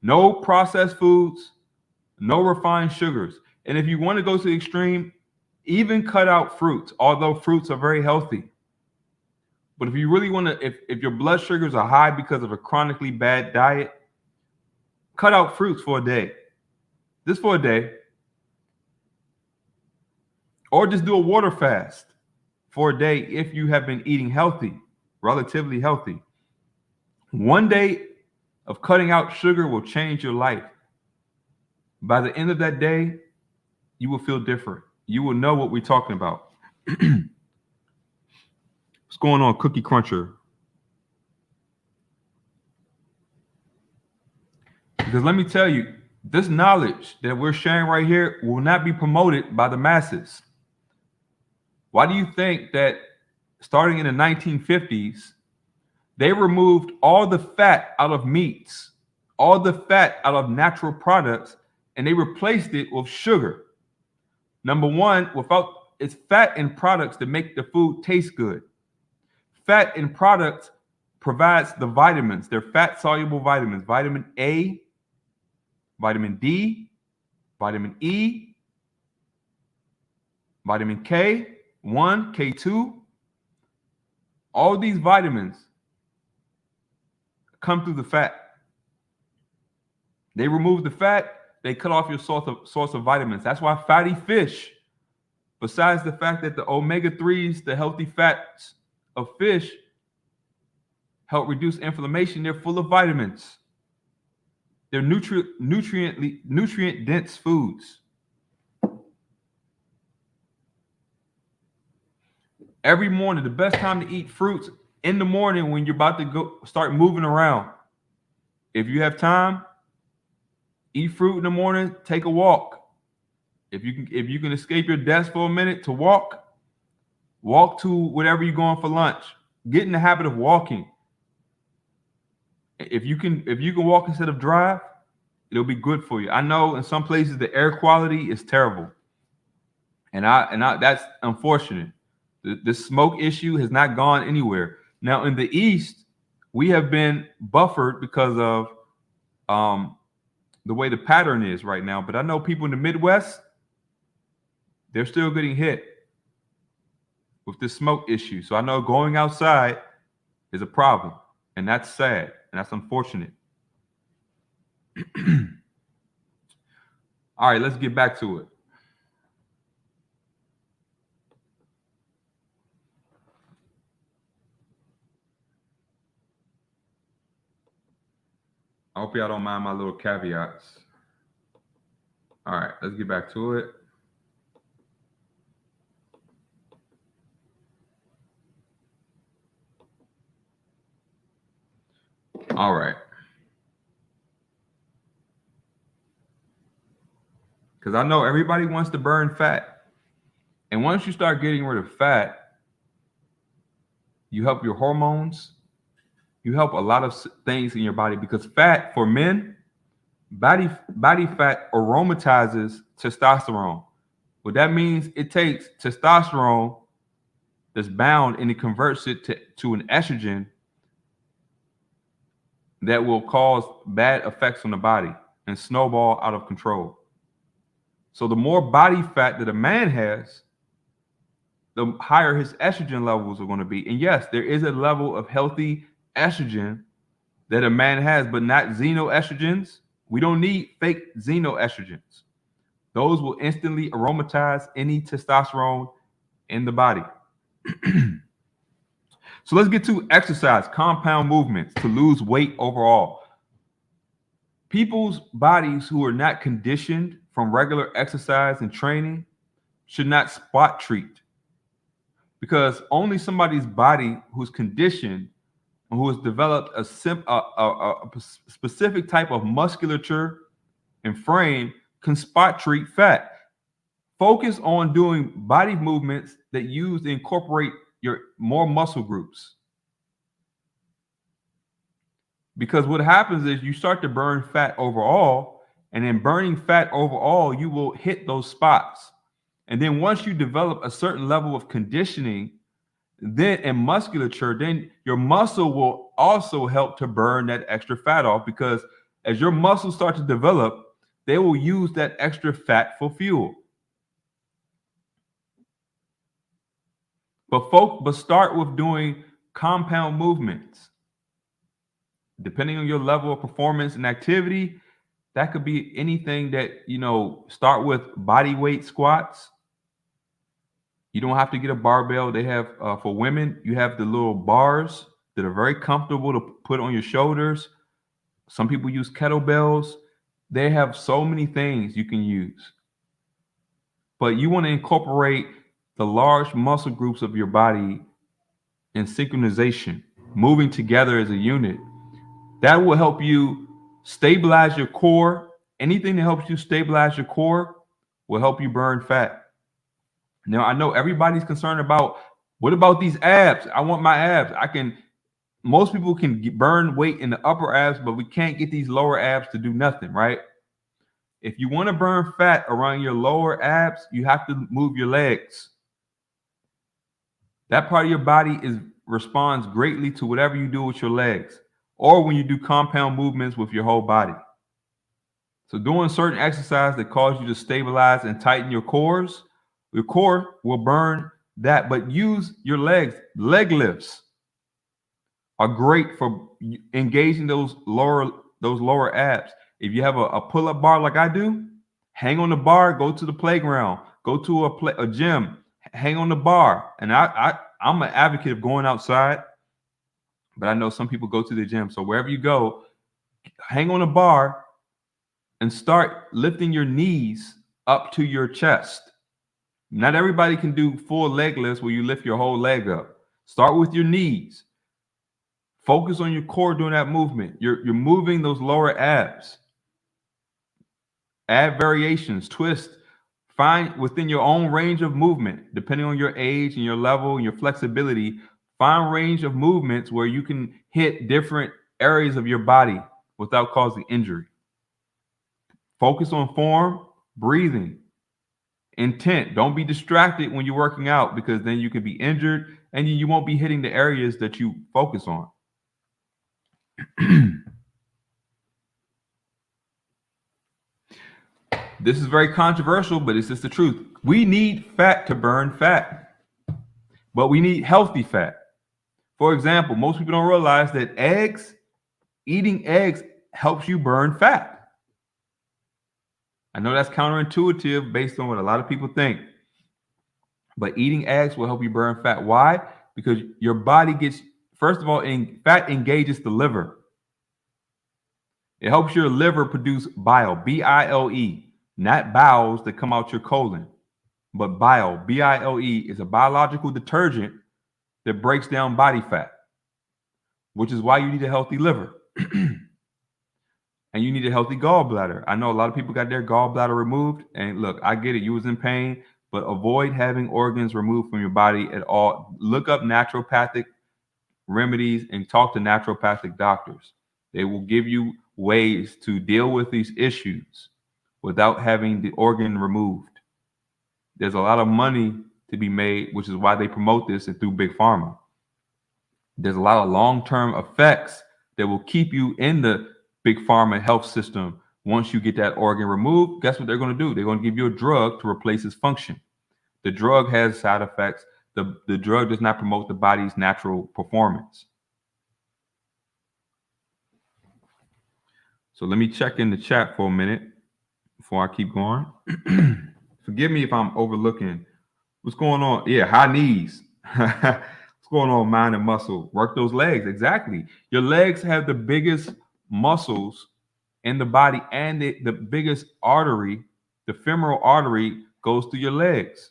No processed foods, no refined sugars. And if you want to go to the extreme, even cut out fruits, although fruits are very healthy. But if you really want to, if your blood sugars are high because of a chronically bad diet, cut out fruits for a day. Just for a day. Or just do a water fast for a day if you have been eating healthy, relatively healthy. One day of cutting out sugar will change your life. By the end of that day, you will feel different. You will know what we're talking about. What's going on, Cookie Cruncher? Because let me tell you, this knowledge that we're sharing right here will not be promoted by the masses. Why do you think that starting in the 1950s, they removed all the fat out of meats, all the fat out of natural products, and they replaced it with sugar? Number one, it's fat in products that make the food taste good. Fat in products provides the vitamins. They're fat-soluble vitamins. Vitamin A, vitamin D, vitamin E, vitamin K1, K2. All these vitamins come through the fat. They remove the fat, they cut off your source of vitamins. That's why fatty fish, besides the fact that the omega-3s, the healthy fats of fish, help reduce inflammation, they're full of vitamins. They're nutrient-dense foods. Every morning, the best time to eat fruits in the morning when you're about to go start moving around. If you have time, eat fruit in the morning, take a walk. If you can escape your desk for a minute to walk to whatever you're going for lunch. Get in the habit of walking. If you can walk instead of drive, it'll be good for you. I know in some places the air quality is terrible. And that's unfortunate. The smoke issue has not gone anywhere. Now in the East, we have been buffered because of the way the pattern is right now. But I know people in the Midwest, they're still getting hit with this smoke issue. So I know going outside is a problem, and that's sad, and that's unfortunate. All right, let's get back to it. I hope y'all don't mind my little caveats. All right, let's get back to it. All right. Because I know everybody wants to burn fat. And once you start getting rid of fat, you help your hormones, you help a lot of things in your body because fat for men, body fat aromatizes testosterone. What that means, it takes testosterone that's bound and it converts it to an estrogen that will cause bad effects on the body and snowball out of control. So the more body fat that a man has, the higher his estrogen levels are going to be. And yes, there is a level of healthy estrogen that a man has, but not xenoestrogens. We don't need fake xenoestrogens. Those will instantly aromatize any testosterone in the body. So let's get to exercise, compound movements to lose weight overall. People's bodies who are not conditioned from regular exercise and training should not spot treat, because only somebody's body who's conditioned and who has developed a specific type of musculature and frame can spot treat fat. Focus on doing body movements that use to incorporate your more muscle groups. Because what happens is you start to burn fat overall, and in burning fat overall, you will hit those spots. And then once you develop a certain level of conditioning, then and musculature, then your muscle will also help to burn that extra fat off, because as your muscles start to develop, they will use that extra fat for fuel. But start with doing compound movements. Depending on your level of performance and activity, that could be anything that, start with body weight squats. You don't have to get a barbell. They have, for women, you have the little bars that are very comfortable to put on your shoulders. Some people use kettlebells. They have so many things you can use. But you want to incorporate the large muscle groups of your body in synchronization, moving together as a unit. That will help you stabilize your core. Anything that helps you stabilize your core will help you burn fat. Now, I know everybody's concerned about, what about these abs? I want my abs. Most people can burn weight in the upper abs, but we can't get these lower abs to do nothing, right? If you want to burn fat around your lower abs, you have to move your legs. That part of your body responds greatly to whatever you do with your legs, or when you do compound movements with your whole body. So doing certain exercise that cause you to stabilize and tighten your core will burn that, but use your legs. Leg lifts are great for engaging those lower abs. If you have a pull-up bar like I do, hang on the bar, go to the playground, go to a gym, hang on the bar. And I'm an advocate of going outside, but I know some people go to the gym. So wherever you go, hang on a bar and start lifting your knees up to your chest. Not everybody can do full leg lifts where you lift your whole leg up. Start with your knees. Focus on your core doing that movement. You're moving those lower abs. Add variations, twist. Find within your own range of movement, depending on your age and your level and your flexibility, find range of movements where you can hit different areas of your body without causing injury. Focus on form, breathing, intent. Don't be distracted when you're working out, because then you could be injured and you won't be hitting the areas that you focus on. This is very controversial, but it's just the truth. We need fat to burn fat, but we need healthy fat. For example, most people don't realize that eating eggs helps you burn fat. I know that's counterintuitive based on what a lot of people think, but eating eggs will help you burn fat. Why? Because your body gets, first of all, fat engages the liver. It helps your liver produce bile, B-I-L-E. not bowels that come out your colon, but bile, B-I-L-E, is a biological detergent that breaks down body fat, which is why you need a healthy liver. And you need a healthy gallbladder. I know a lot of people got their gallbladder removed, and look, I get it, you was in pain, but avoid having organs removed from your body at all. Look up naturopathic remedies and talk to naturopathic doctors. They will give you ways to deal with these issues without having the organ removed. There's a lot of money to be made, which is why they promote this and through Big Pharma. There's a lot of long-term effects that will keep you in the Big Pharma health system. Once you get that organ removed, guess what they're going to do? They're going to give you a drug to replace its function. The drug has side effects. The drug does not promote the body's natural performance. So let me check in the chat for a minute before I keep going. Forgive me if I'm overlooking. What's going on? Yeah, high knees. What's going on, mind and muscle? Work those legs. Exactly. Your legs have the biggest muscles in the body, and the biggest artery, the femoral artery, goes through your legs.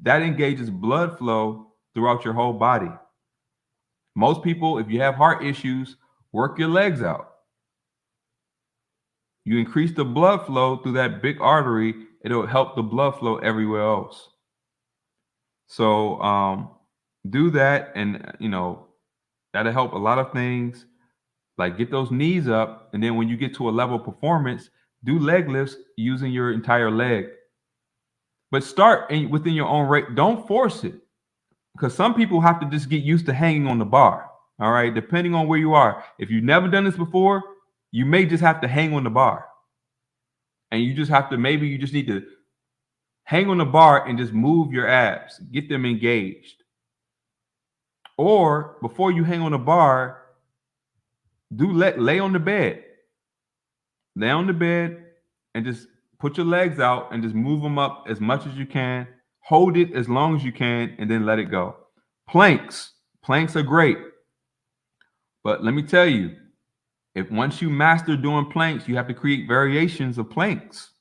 That engages blood flow throughout your whole body. Most people, if you have heart issues, work your legs out. You increase the blood flow through that big artery, it'll help the blood flow everywhere else. So do that, and that'll help a lot of things. Like, get those knees up, and then when you get to a level of performance, do leg lifts using your entire leg. But start within your own rate. Don't force it, because some people have to just get used to hanging on the bar. All right, depending on where you are. If you've never done this before, you may just have to hang on the bar, and you just have to, maybe you just need to hang on the bar and just move your abs, get them engaged. Or before you hang on the bar, lay on the bed. Lay on the bed and just put your legs out and just move them up as much as you can. Hold it as long as you can, and then let it go. Planks are great. But let me tell you, if once you master doing planks, you have to create variations of planks.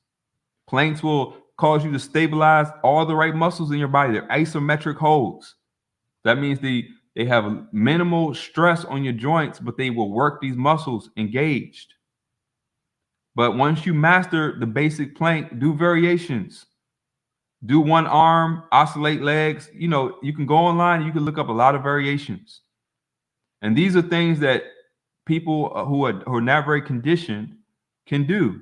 Planks will cause you to stabilize all the right muscles in your body. They're isometric holds. That means they have minimal stress on your joints, but they will work these muscles engaged. But once you master the basic plank, do variations. Do one arm, oscillate legs. You can go online, you can look up a lot of variations. And these are things that people who are not very conditioned can do.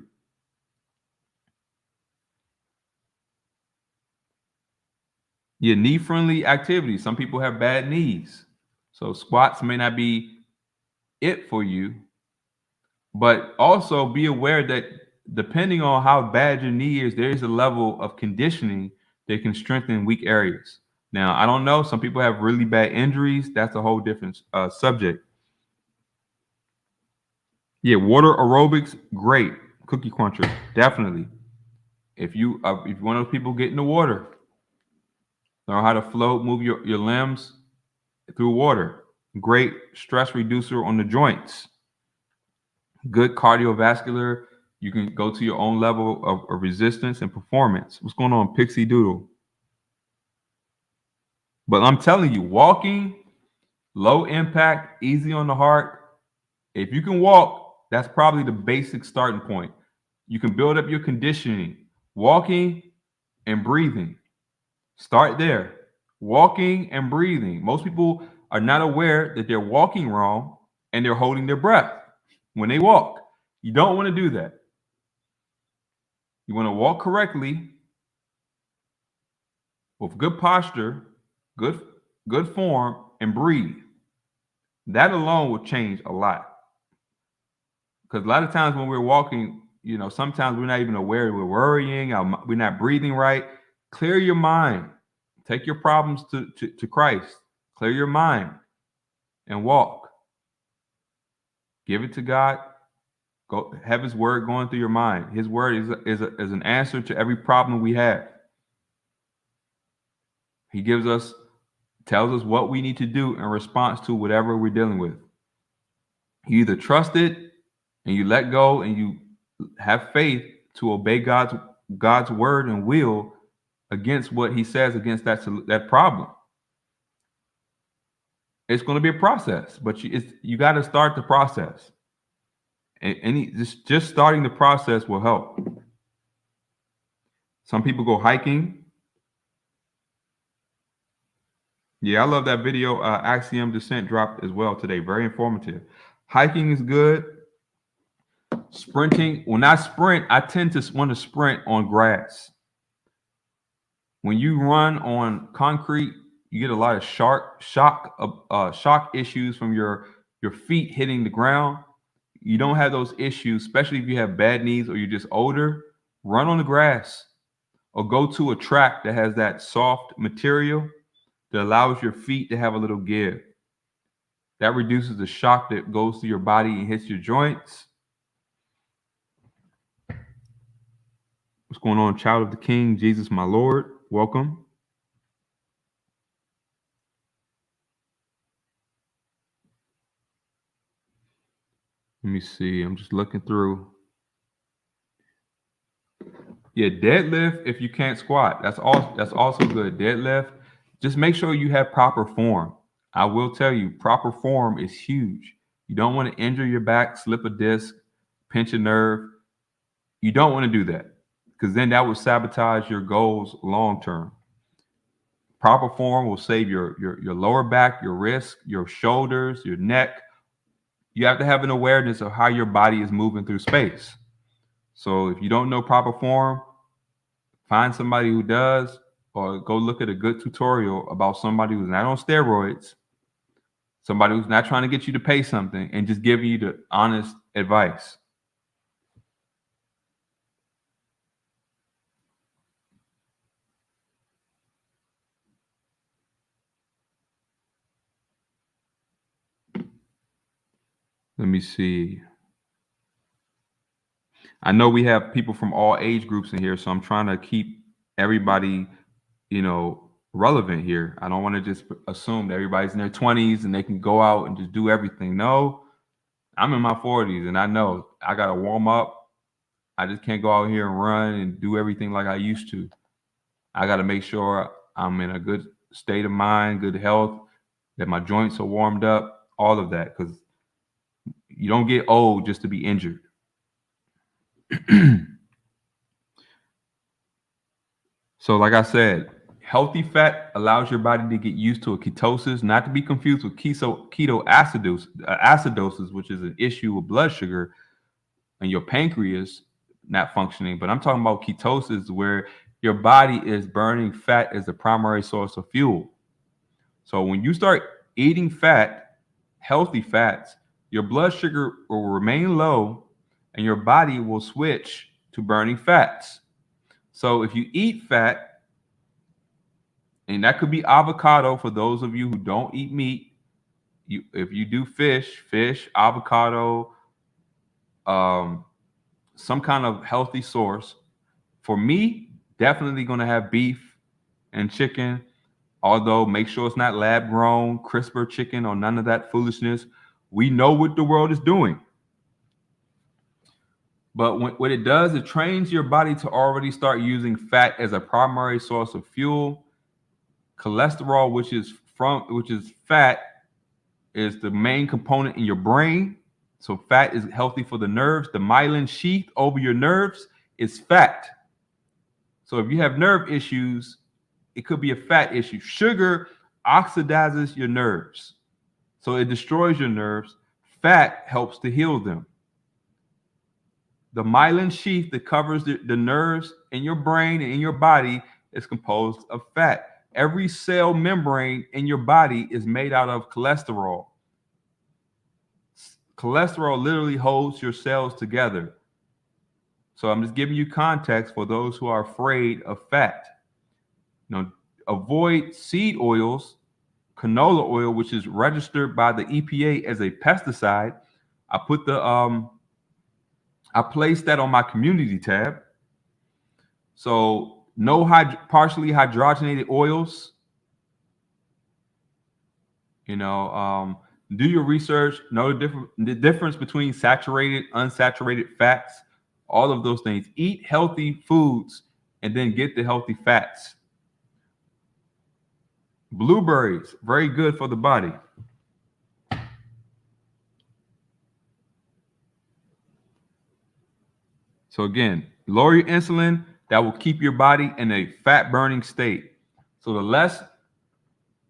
Your knee-friendly activities. Some people have bad knees, so squats may not be it for you. But also be aware that depending on how bad your knee is, there is a level of conditioning that can strengthen weak areas. Now, I don't know. Some people have really bad injuries. That's a whole different subject. Yeah, water aerobics, great. Cookie cruncher, definitely. If you're one of those people, get in the water. Learn how to float, move your limbs through water. Great stress reducer on the joints. Good cardiovascular. You can go to your own level of resistance and performance. What's going on, Pixie Doodle? But I'm telling you, walking, low impact, easy on the heart. If you can walk, that's probably the basic starting point. You can build up your conditioning. Walking and breathing. Start there. Walking and breathing. Most people are not aware that they're walking wrong and they're holding their breath when they walk. You don't want to do that. You want to walk correctly with good posture, good form, and breathe. That alone will change a lot. Because a lot of times when we're walking, sometimes we're not even aware we're worrying, we're not breathing right. Clear your mind. Take your problems to Christ. Clear your mind and walk. Give it to God. Go have His word going through your mind. His word is an answer to every problem we have. He tells us what we need to do in response to whatever we're dealing with. You either trust it and you let go and you have faith to obey God's God's word and will against what he says against that problem. It's going to be a process, but you got to start the process. And just starting the process will help. Some people go hiking. Yeah, I love that video. Axiom Descent dropped as well today. Very informative. Hiking is good. Sprinting. When I sprint, I tend to want to sprint on grass. When you run on concrete, you get a lot of shock issues from your feet hitting the ground. You don't have those issues, especially if you have bad knees or you're just older. Run on the grass or go to a track that has that soft material that allows your feet to have a little give. That reduces the shock that goes through your body and hits your joints. What's going on, child of the King, Jesus, my Lord? Welcome. Let me see. I'm just looking through. Yeah, deadlift if you can't squat. That's also good. Deadlift. Just make sure you have proper form. I will tell you, proper form is huge. You don't want to injure your back, slip a disc, pinch a nerve. You don't want to do that because then that will sabotage your goals long term. Proper form will save your lower back, your wrist, your shoulders, your neck. You have to have an awareness of how your body is moving through space. So if you don't know proper form, find somebody who does, or go look at a good tutorial about somebody who's not on steroids, somebody who's not trying to get you to pay something and just giving you the honest advice. Let me see. I know we have people from all age groups in here, so I'm trying to keep everybody, relevant here. I don't want to just assume that everybody's in their 20s and they can go out and just do everything. No, I'm in my 40s and I know I got to warm up. I just can't go out here and run and do everything like I used to. I got to make sure I'm in a good state of mind, good health, that my joints are warmed up, all of that, because you don't get old just to be injured. So like I said, healthy fat allows your body to get used to a ketosis, not to be confused with ketoacidosis, which is an issue with blood sugar and your pancreas not functioning. But I'm talking about ketosis, where your body is burning fat as the primary source of fuel. So when you start eating fat, healthy fats, your blood sugar will remain low and your body will switch to burning fats. So if you eat fat, and that could be avocado for those of you who don't eat meat, if you do fish, avocado, some kind of healthy source. For me, definitely going to have beef and chicken, although make sure it's not lab grown, CRISPR chicken or none of that foolishness. We know what the world is doing. But what it does, it trains your body to already start using fat as a primary source of fuel. Cholesterol, which is fat, is the main component in your brain. So fat is healthy for the nerves. The myelin sheath over your nerves is fat. So if you have nerve issues, it could be a fat issue. Sugar oxidizes your nerves, so it destroys your nerves. Fat helps to heal them. The myelin sheath that covers the nerves in your brain and in your body is composed of fat. Every cell membrane in your body is made out of cholesterol. Cholesterol literally holds your cells together. So I'm just giving you context for those who are afraid of fat. Avoid seed oils, canola oil, which is registered by the EPA as a pesticide. I placed that on my community tab. So no partially hydrogenated oils. Do your research. Know the difference between saturated, unsaturated fats. all of those things. Eat healthy foods and then get the healthy fats. Blueberries, very good for the body. So again, lower your insulin. That will keep your body in a fat burning state. So the less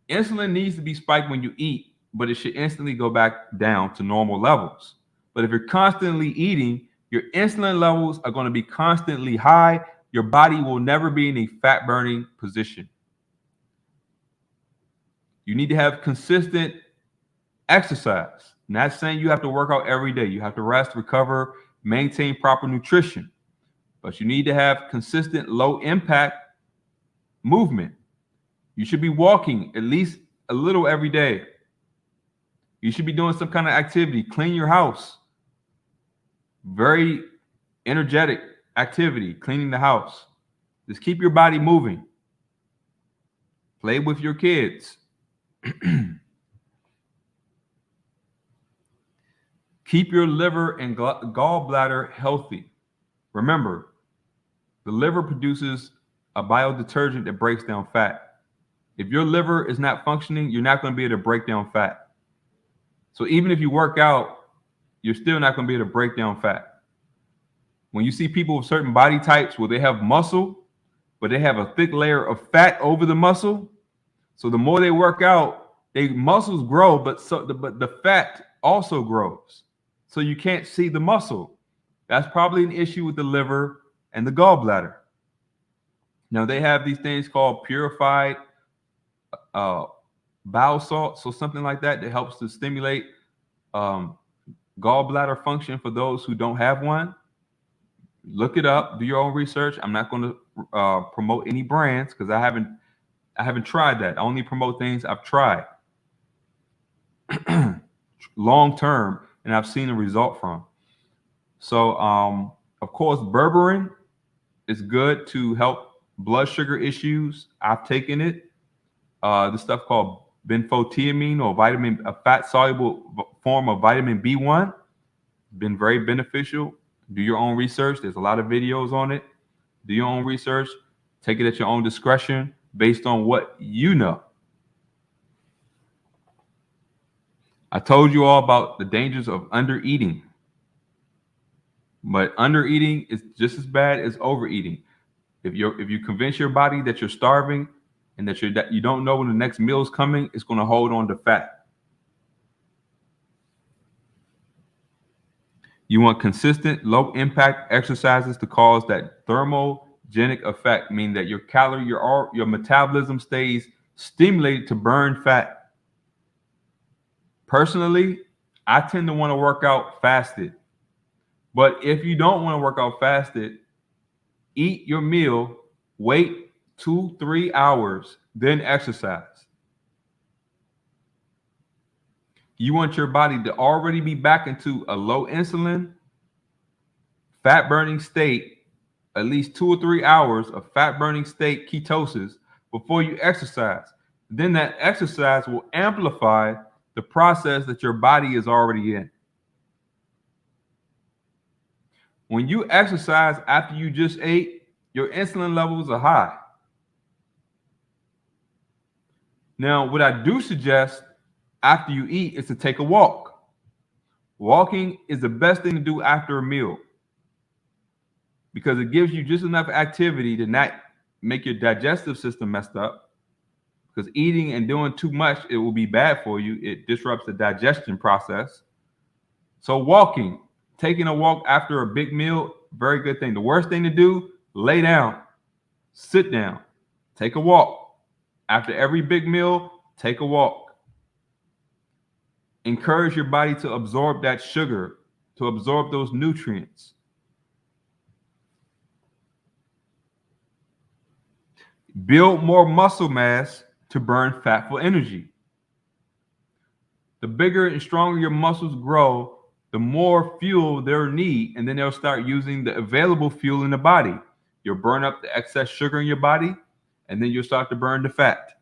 insulin needs to be spiked when you eat, but it should instantly go back down to normal levels. But if you're constantly eating, your insulin levels are going to be constantly high. Your body will never be in a fat burning position. You need to have consistent exercise. Not saying you have to work out every day. You have to rest, recover, maintain proper nutrition. But you need to have consistent low impact movement. You should be walking at least a little every day. You should be doing some kind of activity. Clean your house. Very energetic activity, cleaning the house. Just keep your body moving. Play with your kids. Keep your liver and gallbladder healthy. Remember, the liver produces a biodetergent that breaks down fat. If your liver is not functioning, you're not going to be able to break down fat. So even if you work out, you're still not going to be able to break down fat. When you see people with certain body types where they have muscle, but they have a thick layer of fat over the muscle, so the more they work out, their muscles grow, but the fat also grows. So you can't see the muscle. That's probably an issue with the liver and the gallbladder. Now they have these things called purified bowel salts, so something like that helps to stimulate gallbladder function for those who don't have one. Look it up, do your own research. I'm not going to promote any brands because I haven't tried that. I only promote things I've tried long term and I've seen a result from. So of course, berberine is good to help blood sugar issues. I've taken it. This stuff called benfotiamine, or a fat soluble form of vitamin B1, been very beneficial. Do your own research. There's a lot of videos on it. Do your own research. Take it at your own discretion based on what you know. I told you all about the dangers of undereating. But undereating is just as bad as overeating. If you convince your body that you're starving and that you don't know when the next meal is coming, it's going to hold on to fat. You want consistent, low-impact exercises to cause that thermogenic effect, meaning that your metabolism stays stimulated to burn fat. Personally, I tend to want to work out fasted. But if you don't want to work out fasted, eat your meal, wait 2-3 hours, then exercise. You want your body to already be back into a low insulin, fat burning state, at least 2 or 3 hours of fat burning state ketosis before you exercise. Then that exercise will amplify the process that your body is already in. When you exercise after you just ate, your insulin levels are high. Now, what I do suggest after you eat is to take a walk. Walking is the best thing to do after a meal because it gives you just enough activity to not make your digestive system messed up. Because eating and doing too much, it will be bad for you. It disrupts the digestion process. So walking, taking a walk after a big meal, very good thing. The worst thing to do, lay down, sit down, take a walk. After every big meal, take a walk. Encourage your body to absorb that sugar, to absorb those nutrients. Build more muscle mass to burn fat for energy. The bigger and stronger your muscles grow, the more fuel they'll need, and then they'll start using the available fuel in the body. You'll burn up the excess sugar in your body, and then you'll start to burn the fat.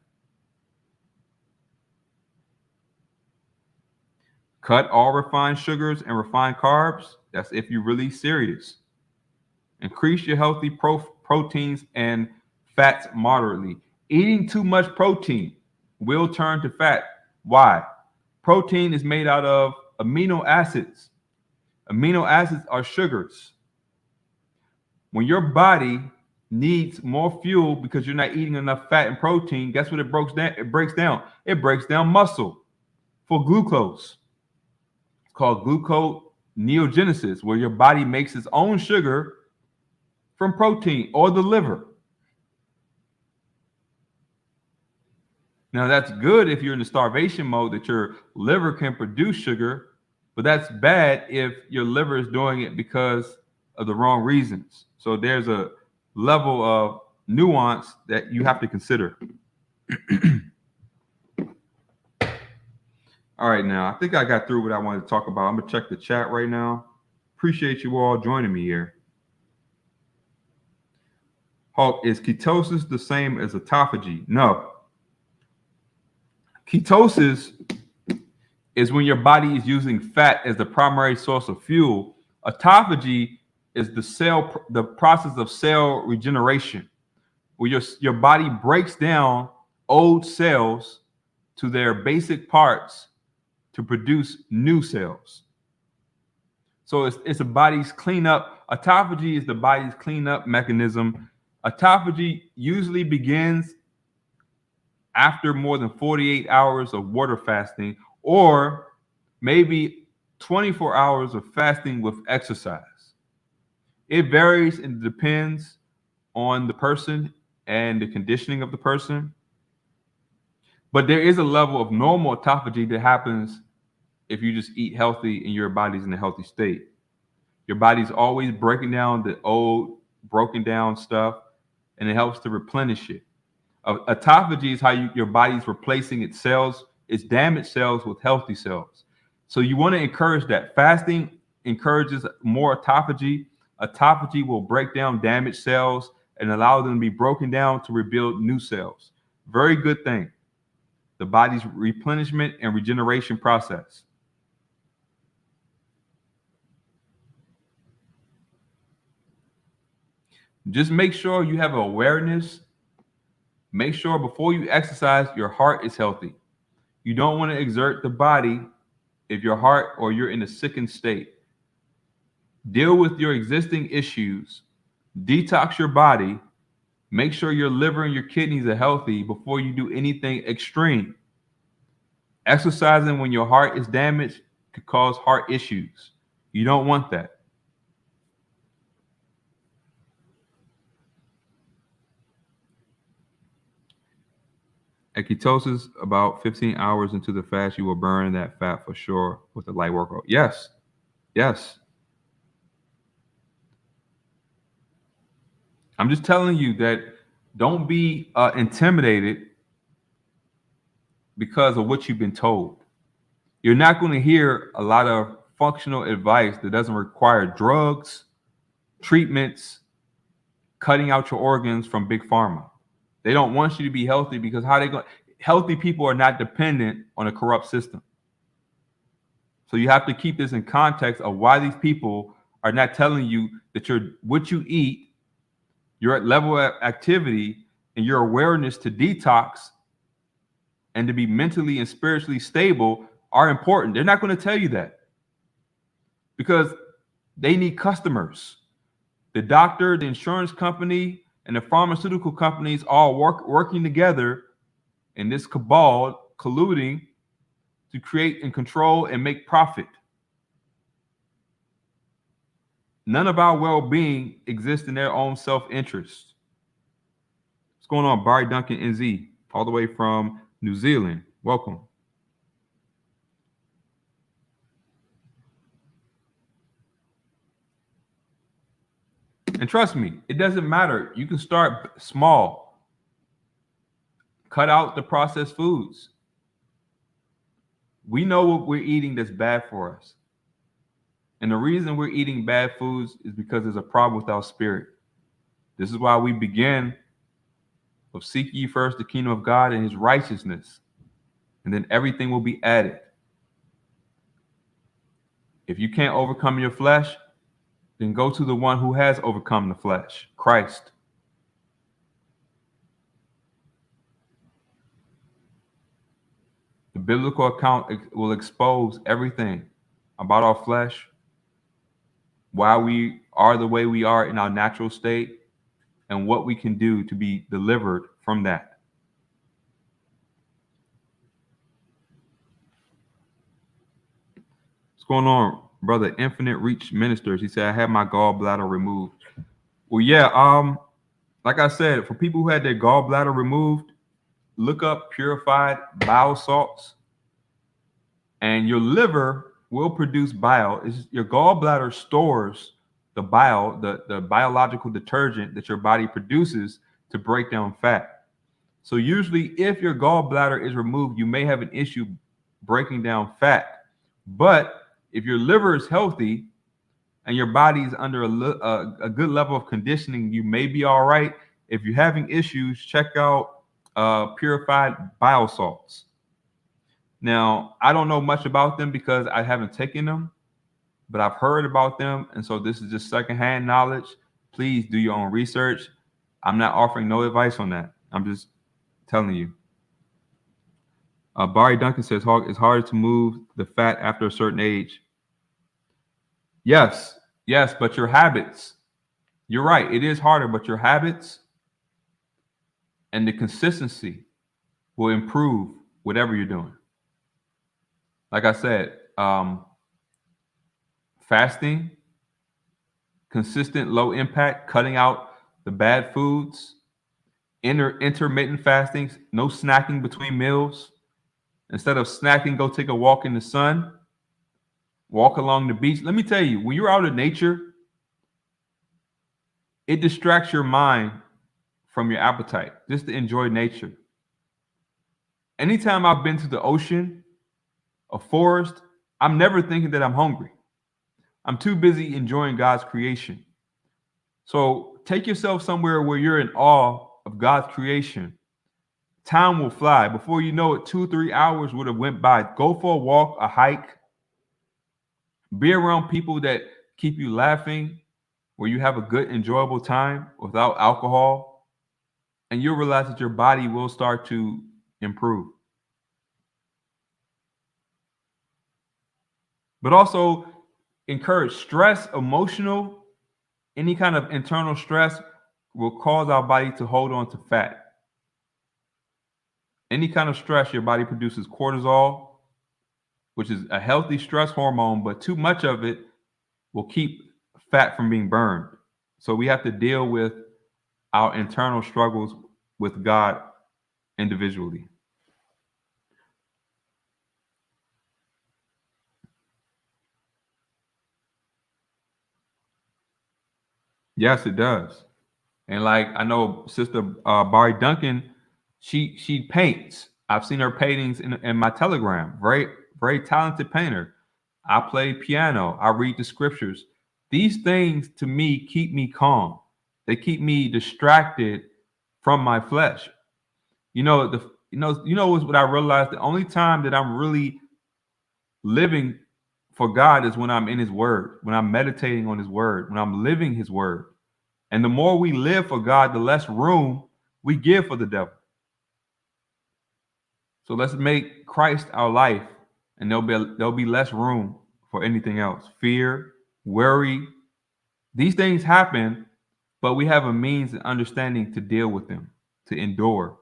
Cut all refined sugars and refined carbs. That's if you're really serious. Increase your healthy proteins and fats moderately. Eating too much protein will turn to fat. Why? Protein is made out of amino acids. Amino acids are sugars. When your body needs more fuel because you're not eating enough fat and protein, guess what it breaks down? It breaks down muscle for glucose. It's called gluconeogenesis, where your body makes its own sugar from protein or the liver. Now, that's good if you're in the starvation mode, that your liver can produce sugar, but that's bad if your liver is doing it because of the wrong reasons. So there's a level of nuance that you have to consider. All right, now, I think I got through what I wanted to talk about. I'm going to check the chat right now. Appreciate you all joining me here. Hulk, is ketosis the same as autophagy? No. Ketosis is when your body is using fat as the primary source of fuel. Autophagy is the process of cell regeneration, where your body breaks down old cells to their basic parts to produce new cells. So it's a body's cleanup. Autophagy is the body's cleanup mechanism. Autophagy usually begins after more than 48 hours of water fasting, or maybe 24 hours of fasting with exercise. It varies and depends on the person and the conditioning of the person. But there is a level of normal autophagy that happens if you just eat healthy and your body's in a healthy state. Your body's always breaking down the old, broken down stuff, and it helps to replenish it. Autophagy is how your body's replacing its cells, its damaged cells, with healthy cells. So you want to encourage that. Fasting encourages more autophagy. Autophagy will break down damaged cells and allow them to be broken down to rebuild new cells. Very good thing. The body's replenishment and regeneration process. Just make sure you have awareness. Make sure before you exercise, your heart is healthy. You don't want to exert the body if your heart or you're in a sickened state. Deal with your existing issues. Detox your body. Make sure your liver and your kidneys are healthy before you do anything extreme. Exercising when your heart is damaged could cause heart issues. You don't want that. At ketosis, about 15 hours into the fast, you will burn that fat for sure with a light workout. Yes. Yes. I'm just telling you that don't be intimidated because of what you've been told. You're not going to hear a lot of functional advice that doesn't require drugs, treatments, cutting out your organs from Big Pharma. They don't want you to be healthy because healthy people are not dependent on a corrupt system. So you have to keep this in context of why these people are not telling you that what you eat, your level of activity, and your awareness to detox and to be mentally and spiritually stable are important. They're not going to tell you that because they need customers. The doctor, the insurance company, and the pharmaceutical companies all working together in this cabal, colluding to create and control and make profit. None of our well-being exists in their own self-interest. What's going on, Barry Duncan NZ, all the way from New Zealand? Welcome. And trust me, it doesn't matter. You can start small. Cut out the processed foods. We know what we're eating that's bad for us. And the reason we're eating bad foods is because there's a problem with our spirit. This is why we begin with seek ye first the kingdom of God and his righteousness, and then everything will be added. If you can't overcome your flesh, then go to the one who has overcome the flesh, Christ. The biblical account will expose everything about our flesh, why we are the way we are in our natural state, and what we can do to be delivered from that. What's going on, brother? Infinite Reach Ministers. He said, I had my gallbladder removed. Well, yeah, like I said, for people who had their gallbladder removed, look up purified bile salts, and your liver will produce bile. Your gallbladder stores the bile, the biological detergent that your body produces to break down fat. So usually, if your gallbladder is removed, you may have an issue breaking down fat. But if your liver is healthy and your body is under a good level of conditioning, you may be all right. If you're having issues, check out purified bile salts. Now, I don't know much about them because I haven't taken them, but I've heard about them. And so this is just secondhand knowledge. Please do your own research. I'm not offering no advice on that. I'm just telling you. Barry Duncan says it's harder to move the fat after a certain age. Yes, but your habits. You're right. It is harder, but your habits and the consistency will improve whatever you're doing. Like I said, fasting, consistent low impact, cutting out the bad foods, intermittent fastings, no snacking between meals. Instead of snacking, go take a walk in the sun, walk along the beach. Let me tell you, when you're out in nature, it distracts your mind from your appetite, just to enjoy nature. Anytime I've been to the ocean, a forest, I'm never thinking that I'm hungry. I'm too busy enjoying God's creation. So take yourself somewhere where you're in awe of God's creation. Time will fly. Before you know it, 2-3 hours would have went by. Go for a walk, a hike. Be around people that keep you laughing, where you have a good, enjoyable time without alcohol. And you'll realize that your body will start to improve. But also encourage stress, emotional, any kind of internal stress will cause our body to hold on to fat. Any kind of stress, your body produces cortisol, which is a healthy stress hormone, but too much of it will keep fat from being burned. So we have to deal with our internal struggles with God individually. Yes, it does. And like I know Sister Barry Duncan, she paints. I've seen her paintings in my Telegram. Very talented painter. I play piano. I read the scriptures. These things to me keep me calm. They keep me distracted from my flesh. What I realized, the only time that I'm really living for God is when I'm in his word, when I'm meditating on his word, when I'm living his word. And the more we live for God, the less room we give for the devil. So let's make Christ our life, and there'll be less room for anything else. Fear, worry, these things happen, but we have a means and understanding to deal with them, to endure,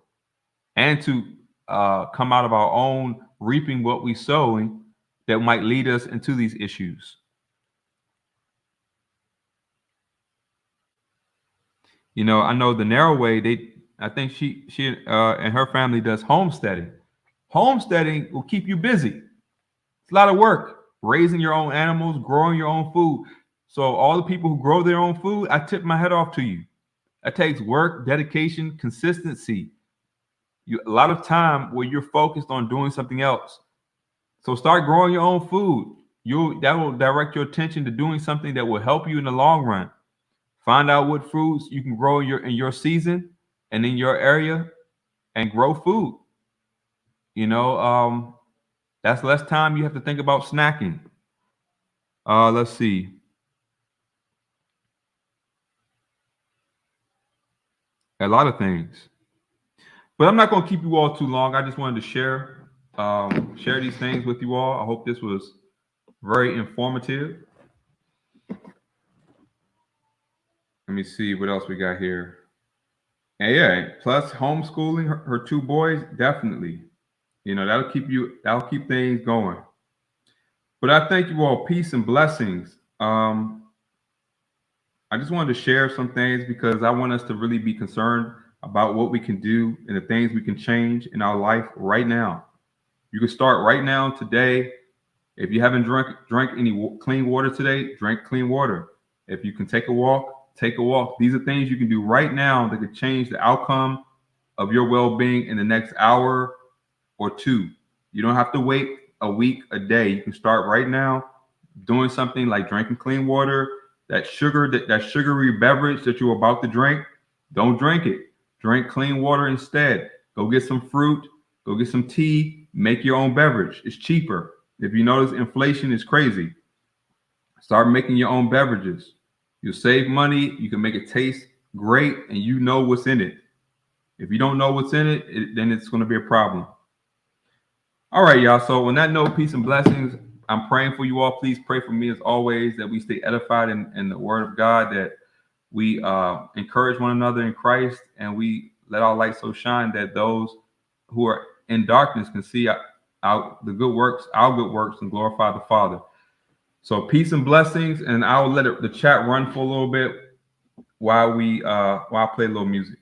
and to come out of our own reaping what we sowing that might lead us into these issues. I know the narrow way, I think she and her family does homesteading. Homesteading will keep you busy. It's a lot of work, raising your own animals, growing your own food. So all the people who grow their own food, I tip my head off to you. It takes work, dedication, consistency. A lot of time where you're focused on doing something else. So start growing your own food. That will direct your attention to doing something that will help you in the long run. Find out what fruits you can grow in your season and in your area, and grow food. That's less time you have to think about snacking. Let's see. a lot of things. But I'm not going to keep you all too long. I just wanted to share these things with you all. I hope this was very informative. Let me see what else we got here. And yeah, plus homeschooling her two boys, definitely. That'll keep things going. But I thank you all. Peace and blessings. I just wanted to share some things because I want us to really be concerned about what we can do and the things we can change in our life right now. You can start right now today. If you haven't drank any clean water today, drink clean water. If you can take a walk, take a walk. These are things you can do right now that could change the outcome of your well-being in the next hour or two. You don't have to wait a week, a day. You can start right now doing something like drinking clean water. That sugary beverage that you're about to drink, don't drink it. Drink clean water instead. Go get some fruit, go get some tea, make your own beverage. It's cheaper. If you notice inflation is crazy, start making your own beverages. You'll save money, you can make it taste great, and you know what's in it. If you don't know what's in it, then it's going to be a problem. All right, y'all. So on that note, peace and blessings. I'm praying for you all. Please pray for me as always that we stay edified in the word of God, that we encourage one another in Christ, and we let our light so shine that those who are in darkness can see our good works, and glorify the Father. So peace and blessings, and I'll let the chat run for a little bit while I play a little music.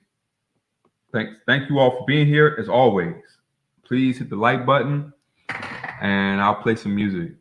Thank you all for being here as always. Please hit the like button, and I'll play some music.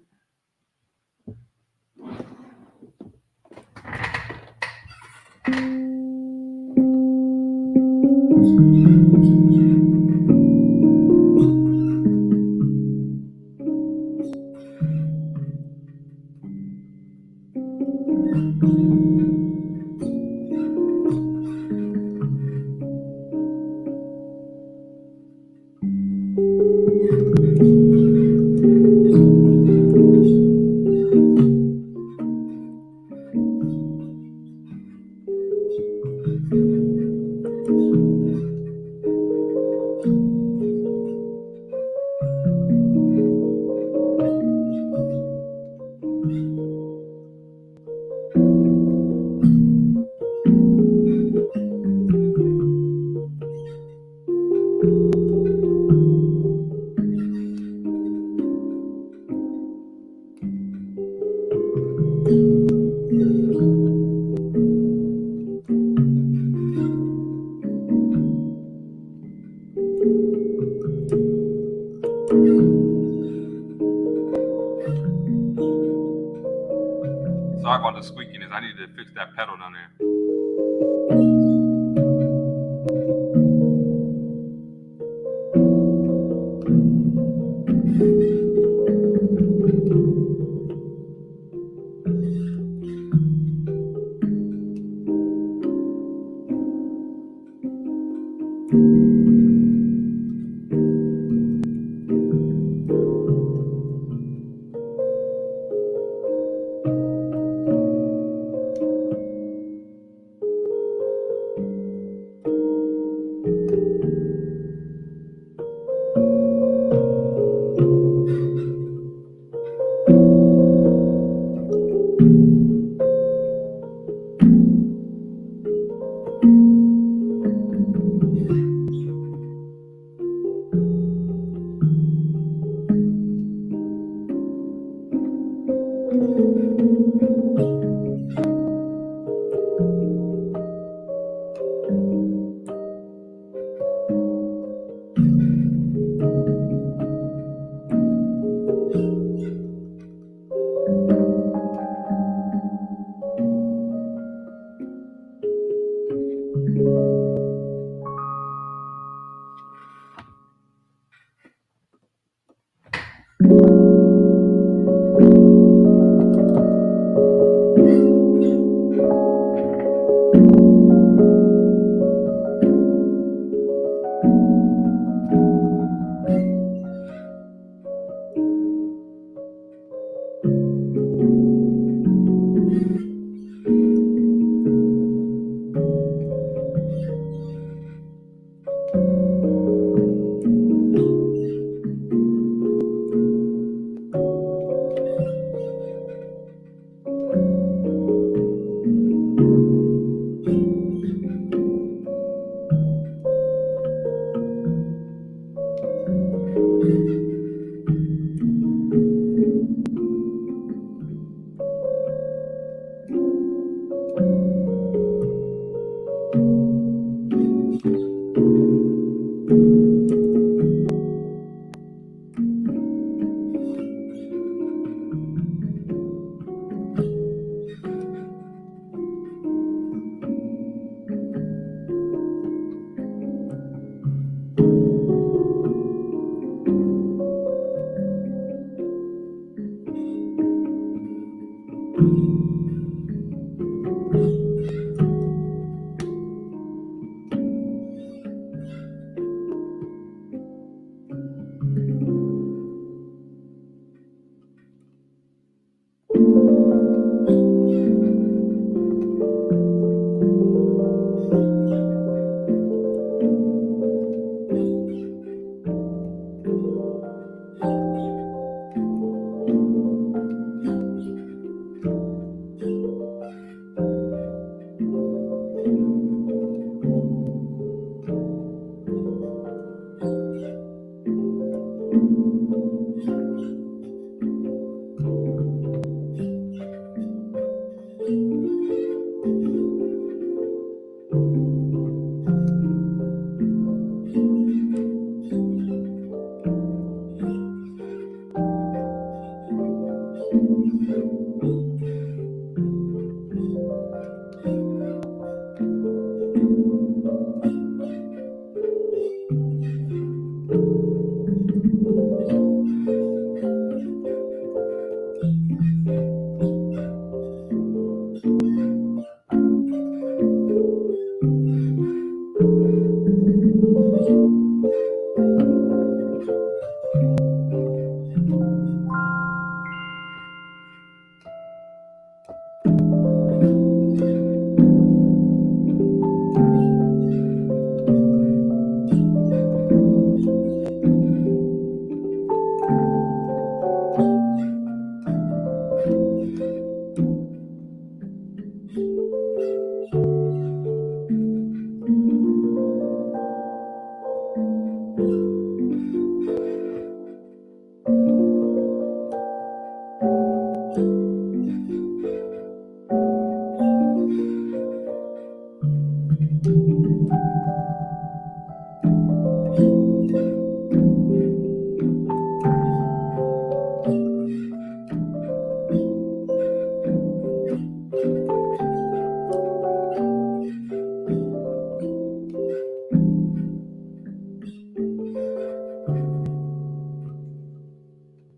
Sorry about the squeakiness. I need to fix that pedal down there.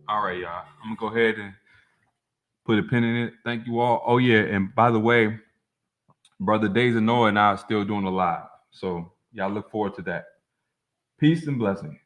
All right, y'all. I'm gonna go ahead and put a pin in it. Thank you all. Oh yeah, and by the way, Brother Days and Noah and I are still doing a live. So y'all look forward to that. Peace and blessings.